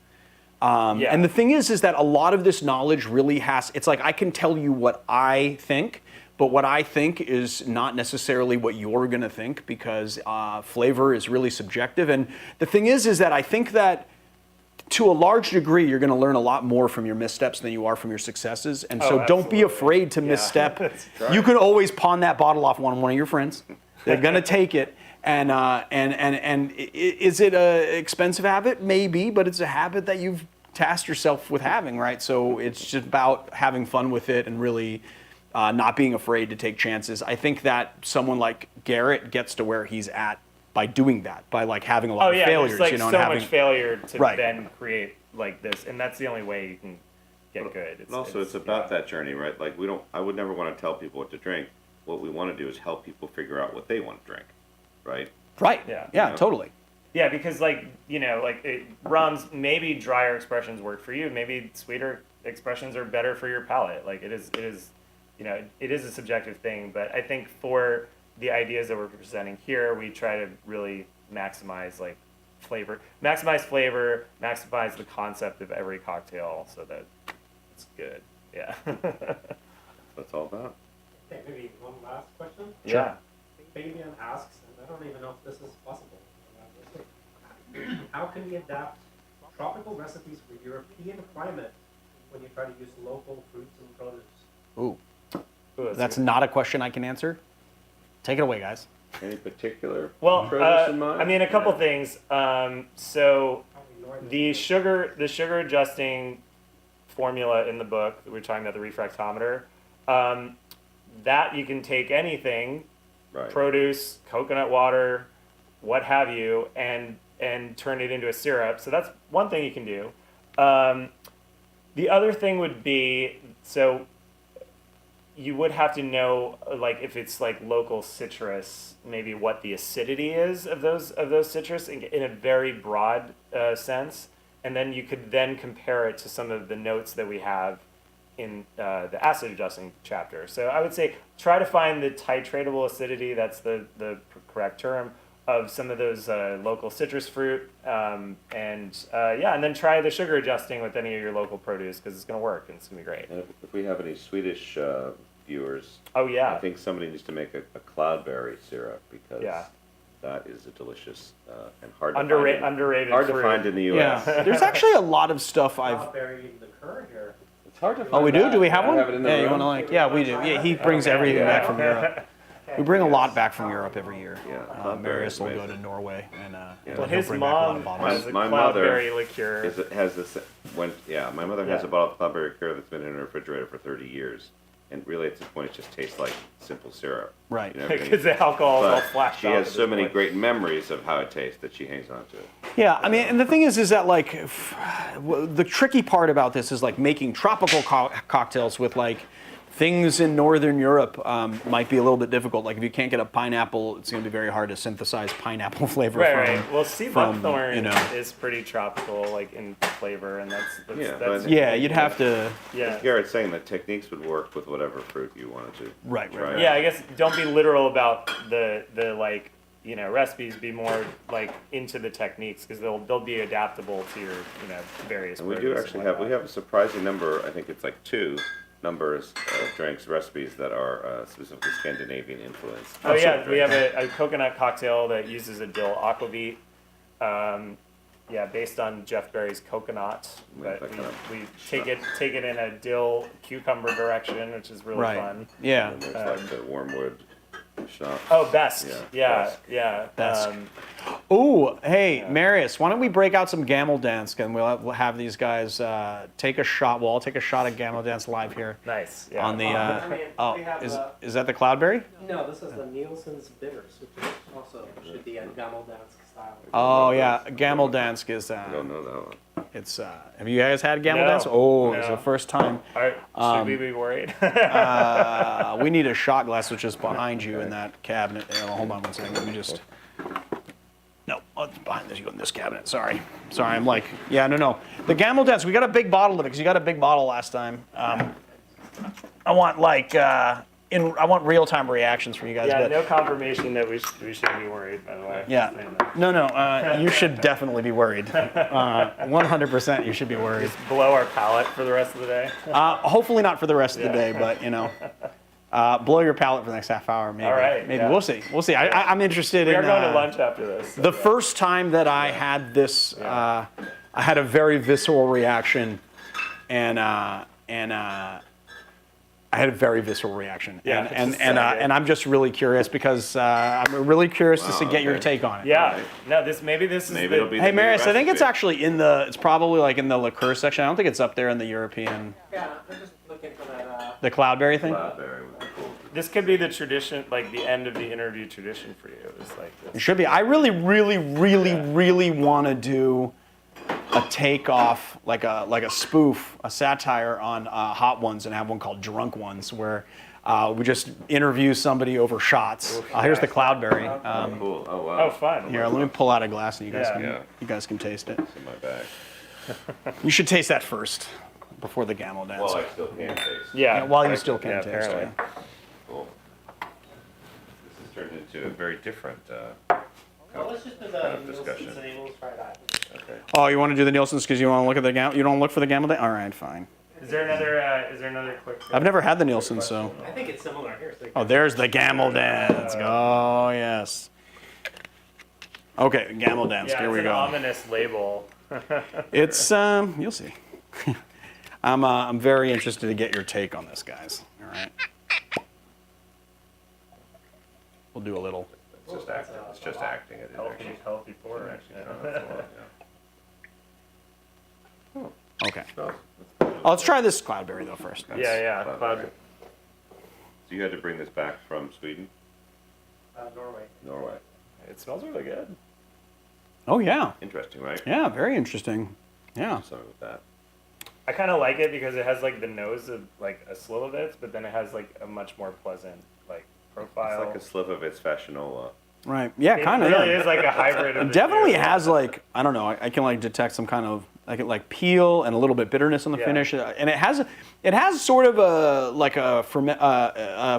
And the thing is that a lot of this knowledge really it's like I can tell you what I think, but what I think is not necessarily what you're going to think, because flavor is really subjective. And the thing is that I think that to a large degree, you're going to learn a lot more from your missteps than you are from your successes. And so don't be afraid to misstep. You can always pawn that bottle off one of your friends. They're going to take it. And is it an expensive habit? Maybe, but it's a habit that you've tasked yourself with having, right? So it's just about having fun with it and really not being afraid to take chances. I think that someone like Garret gets to where he's at by doing that, by like having a lot of failures. There's like so and much failure to then create like this, and that's the only way you can get good. It's about that journey, right? Like I would never want to tell people what to drink. What we want to do is help people figure out what they want to drink, right? Right. Yeah. Totally. Yeah, because rums, maybe drier expressions work for you. Maybe sweeter expressions are better for your palate. Like it is a subjective thing. But I think for the ideas that we're presenting here, we try to really maximize flavor, maximize the concept of every cocktail so that it's good. Yeah. That's all about. Okay, maybe one last question. Yeah. Fabian asks, and I don't even know if this is possible. How can we adapt tropical recipes for European climate when you try to use local fruits and produce? Ooh, that's not a question I can answer. Take it away, guys. Any particular produce in mind? I mean, a couple things. So the sugar adjusting formula in the book, we're talking about the refractometer, that you can take anything, produce, coconut water, what have you, and turn it into a syrup. So that's one thing you can do. The other thing would be, so you would have to know, if it's local citrus, maybe what the acidity is of those citrus in a very broad sense, and then you could then compare it to some of the notes that we have in the acid adjusting chapter. So I would say try to find the titratable acidity, that's the correct term, of some of those local citrus fruit, and then try the sugar adjusting with any of your local produce, because it's going to work and it's going to be great. And if we have any Swedish viewers, I think somebody needs to make a cloudberry syrup, because that is a delicious and hard to find in the U.S. Yeah. There's actually a lot of stuff Cloudberry liqueur here. hard to find. Oh, we do? Do we have I one? have it in the Yeah, you room. want to like? Yeah, we do. Yeah, he brings everything back from Europe. We bring a lot back from Europe every year. Yeah, Marius will go amazing. to Norway and Well, he'll his bring back a lot mom of bottles. has a My mother cloudberry liqueur. has this my mother has Yeah. a bottle of cloudberry liqueur that's been in her refrigerator for 30 years, and really at this point it just tastes like simple syrup. Right. You know, everything- Because the alcohol is all but flashed she off has at so this many point. great memories of how it tastes that she hangs on to it. Yeah, I mean, and the thing is that like, the tricky part about this is like making tropical cocktails with like things in Northern Europe might be a little bit difficult. Like if you can't get a pineapple, it's going to be very hard to synthesize pineapple flavor Right, from. right. Well, sea from, buckthorn you know. is pretty tropical, like in flavor, and that's Yeah, that's but- Yeah, you'd have to. yeah. As Garrett's saying, the techniques would work with whatever fruit you wanted to. Right, try. Yeah, I guess don't be literal about the like recipes. Be more like into the techniques because they'll be adaptable to your various. And we do produce and actually have whatnot. a surprising number. I think it's like 2 numbers of drinks recipes that are specifically Scandinavian influenced. Oh yeah, we have a coconut cocktail that uses a dill aquavit. Based on Jeff Berry's coconut, but that kind of we take it in a dill cucumber direction, which is really Right. fun. Yeah. And there's like the wormwood schnapps. Oh, best. Yeah, Yeah. Best. Ooh, hey, Marius, why don't we break out some Gamel Dance and we'll have these guys take a shot. We'll all take a shot at Gamel Dance live here Nice. Yeah. on the. I mean, Oh, we have is that the Cloudberry? no, this is the Nielsen's bitters, which is also should be a Gamel Dance style. Oh yeah, Gamel Dance is. I don't know that one. It's. Have you guys had Gamel No, Dance? Oh, it's no. the first time. All right, should we be worried? We need a shot glass, which is behind you in that cabinet. Hold on one second. Let me just. No, oh, it's behind this. You in this cabinet. Sorry. I'm like, yeah, no. The Gamel Dance. We got a big bottle of it because you got a big bottle last time. I want like I want real time reactions from you guys. Yeah, but, no confirmation that we should be worried, by the way. Yeah. Just saying that. No. You should definitely be worried. 100%. You should be worried. Just below our palate for the rest of the day. Hopefully not for the rest of the day, but blow your palate for the next half hour. Maybe. All right, Maybe yeah. we'll see. I'm interested We in. are going to lunch after this. The first time that I had this, I had a very visceral reaction, and I had a very visceral reaction. Yeah, And I'm just really curious because I'm really curious to get your okay. take on it. Yeah. No, maybe this is Maybe it'll be Hey the new Marius, I think it's recipe. actually it's probably like in the liqueur section. I don't think it's up there in the European, Yeah, I'm just looking for that. the Cloudberry thing. Cloudberry would be cool. This could be the tradition, like the end of the interview tradition for you. It's like It this. should be. I really want to do a takeoff, like a spoof, a satire on Hot Ones, and have one called Drunk Ones, where we just interview somebody over shots. Here's the Cloudberry. Cool. Oh wow. Oh, fun. Here, let me pull out a glass, and Yeah. you guys can taste it. It's in my bag. You should taste that first, before the Gamel Dance. Well, I still can't taste. Yeah. While you still can Yeah, taste apparently. it. Cool. This has turned into a very different. Well, let's just do Kind the of discussion. Nielsen's and we'll try that. Okay. Oh, you want to do the Nielsen's because you want to look at the Gamel? You don't look for the Gamel Dance? All right, fine. Is there another quick? I've never had the Nielsen's, so. I think it's similar here. So Oh, there's the Gamel Dance. Oh, yes. Okay, Gamel Dance. Yeah, Here it's we an go. ominous label. It's you'll see. I'm very interested to get your take on this, guys. All right. We'll do a little. It's just acting. It's just acting. It is actually. Healthy pour. Okay. Let's try this Cloudberry though first. Yeah. Cloudberry. Cloud. So you had to bring this back from Sweden, Norway. Norway. It smells really good. Oh yeah. Interesting, right? Yeah, very interesting. Yeah. Something with that. I kind of like it because it has like the nose of like a Slivovitz, but then it has like a much more pleasant like profile. It's like a Slivovitz Fashionola. Right. Yeah, It kind of. really is like a hybrid of It the definitely two. has like I don't know. I can like detect some kind of like peel and a little bit bitterness on the Yeah. finish, and it has sort of a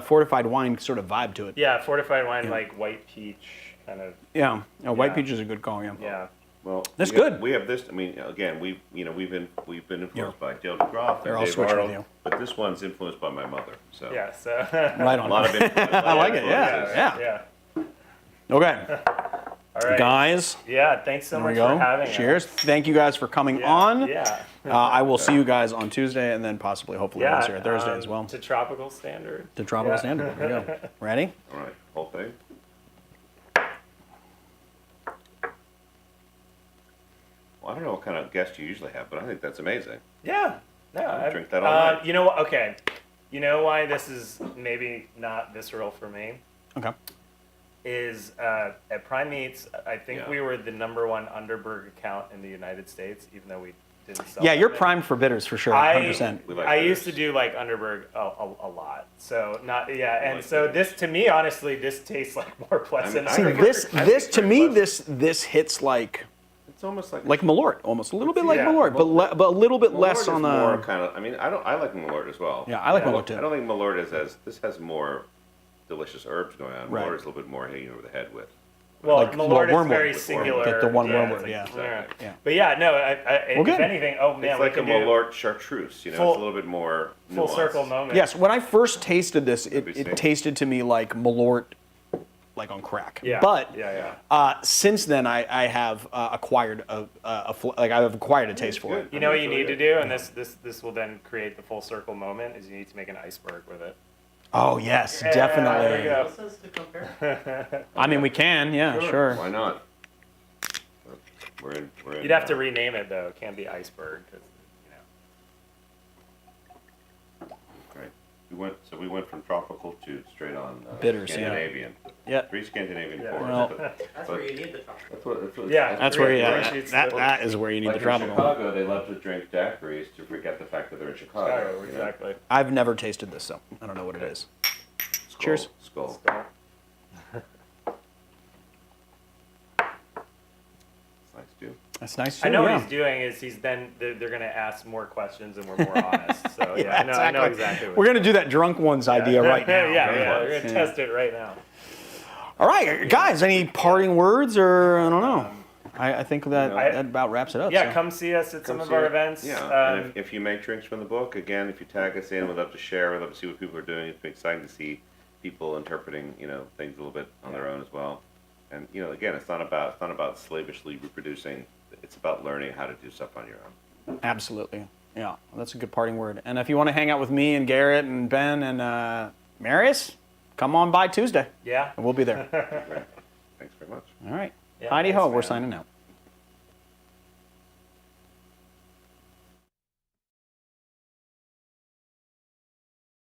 fortified wine sort of vibe to it. Yeah, fortified wine like white peach kind of. Yeah. White Yeah. peach is a good call. Yeah. Yeah. Well, That's we have- good. We have this. I mean, again, we've been influenced by Dale DeGroff Here, and I'll Dave switch with Arnold, you. but this one's influenced by my mother. So Yeah. So. Right a on. lot of influence. I like it, yeah. influences. Yeah. Okay. All right. Guys, Yeah, thanks so there we much go. for having us. Cheers. Thank you guys for coming Yeah, on. Yeah. I will see you guys on Tuesday and then possibly, hopefully, Yeah. Wednesday or Thursday as well. To tropical standard. To Tropical Yeah. Standard. There you go. Ready? All right, whole thing. Well, I don't know what kind of guest you usually have, but I think that's amazing. Yeah. No, I'll drink that all night. You know what? Okay. You know why this is maybe not visceral for me? Okay. Is at Prime Meats, I think Yeah. we were the #1 Underberg account in the United States, even though we didn't sell. Yeah, that you're many. primed for bitters for sure. I- 100%. We like I used to bitters. do like Underberg a lot, so not yeah, and like so bitters. this to me honestly, this tastes like more pleasant. I See, think this I this think to very me pleasant. this hits like It's almost like Malort, almost a little bit like Yeah. Malort, but a little bit Malort less is on more the. kind of. I mean, I like Malort as well. Yeah, I like Yeah. Malort too. I don't think Malort is as this has more delicious herbs going on. Right. Malort is a little bit more hitting over the head with. Well, Like Malort is wormwood very with singular. wormwood. Get the one yeah, wormwood, it's yeah. Exactly. Yeah. But yeah, no, Well, if good. anything, oh man, It's like we a could do Malort chartreuse. You know, full- it's a little bit more full nuanced. circle moment. Yes, when I first tasted this, Could be it same. tasted to me like Malort, like on crack. Yeah. But yeah. since then, I have acquired I have acquired a taste for good. it. You know what That's you really need to good. do, and this will then create the full circle moment. Is you need to make an iceberg with it. Oh yes, Yeah, definitely. there you go. What's this to compare? I mean, we can, yeah, sure. Why not? We're in. You'd have to rename it though. It can't be iceberg. 'Cause, Right. We went from tropical to straight on Bitters, yeah. Scandinavian. Yeah. 3 Scandinavian Yeah. pours. Well- That's where you need the top. That's what, Yeah, That's where, Green yeah, sheets, that is where you need like the in tropical. Chicago, they love to drink daiquiris to forget the fact that they're in Chicago. Chicago, you know? exactly. I've never tasted this, so I don't know what it is. Skull, Cheers. Skull. It's nice too. That's nice too. I know yeah. what he's doing is they're gonna ask more questions and we're more honest. So yeah, Yeah, I know exactly. What We're gonna do that drunk ones idea right now. yeah, right? yeah, we're gonna Yeah. test it right now. All right, guys. Any parting words, or I don't know. I think that I- that about wraps it up. Yeah, so. come see us at some Come of see our it. events. Yeah, and if you make drinks from the book, again, if you tag us in, we'd love to share. We'd love to see what people are doing. It's been exciting to see people interpreting, things a little bit on their own as well. And again, it's not about slavishly reproducing. It's about learning how to do stuff on your own. Absolutely. Yeah, that's a good parting word. And if you want to hang out with me and Garrett and Ben and Marius, come on by Tuesday, yeah. and we'll be there. Great. Thanks very much. All right. Yeah, Heidi thanks, ho. We're man. signing out.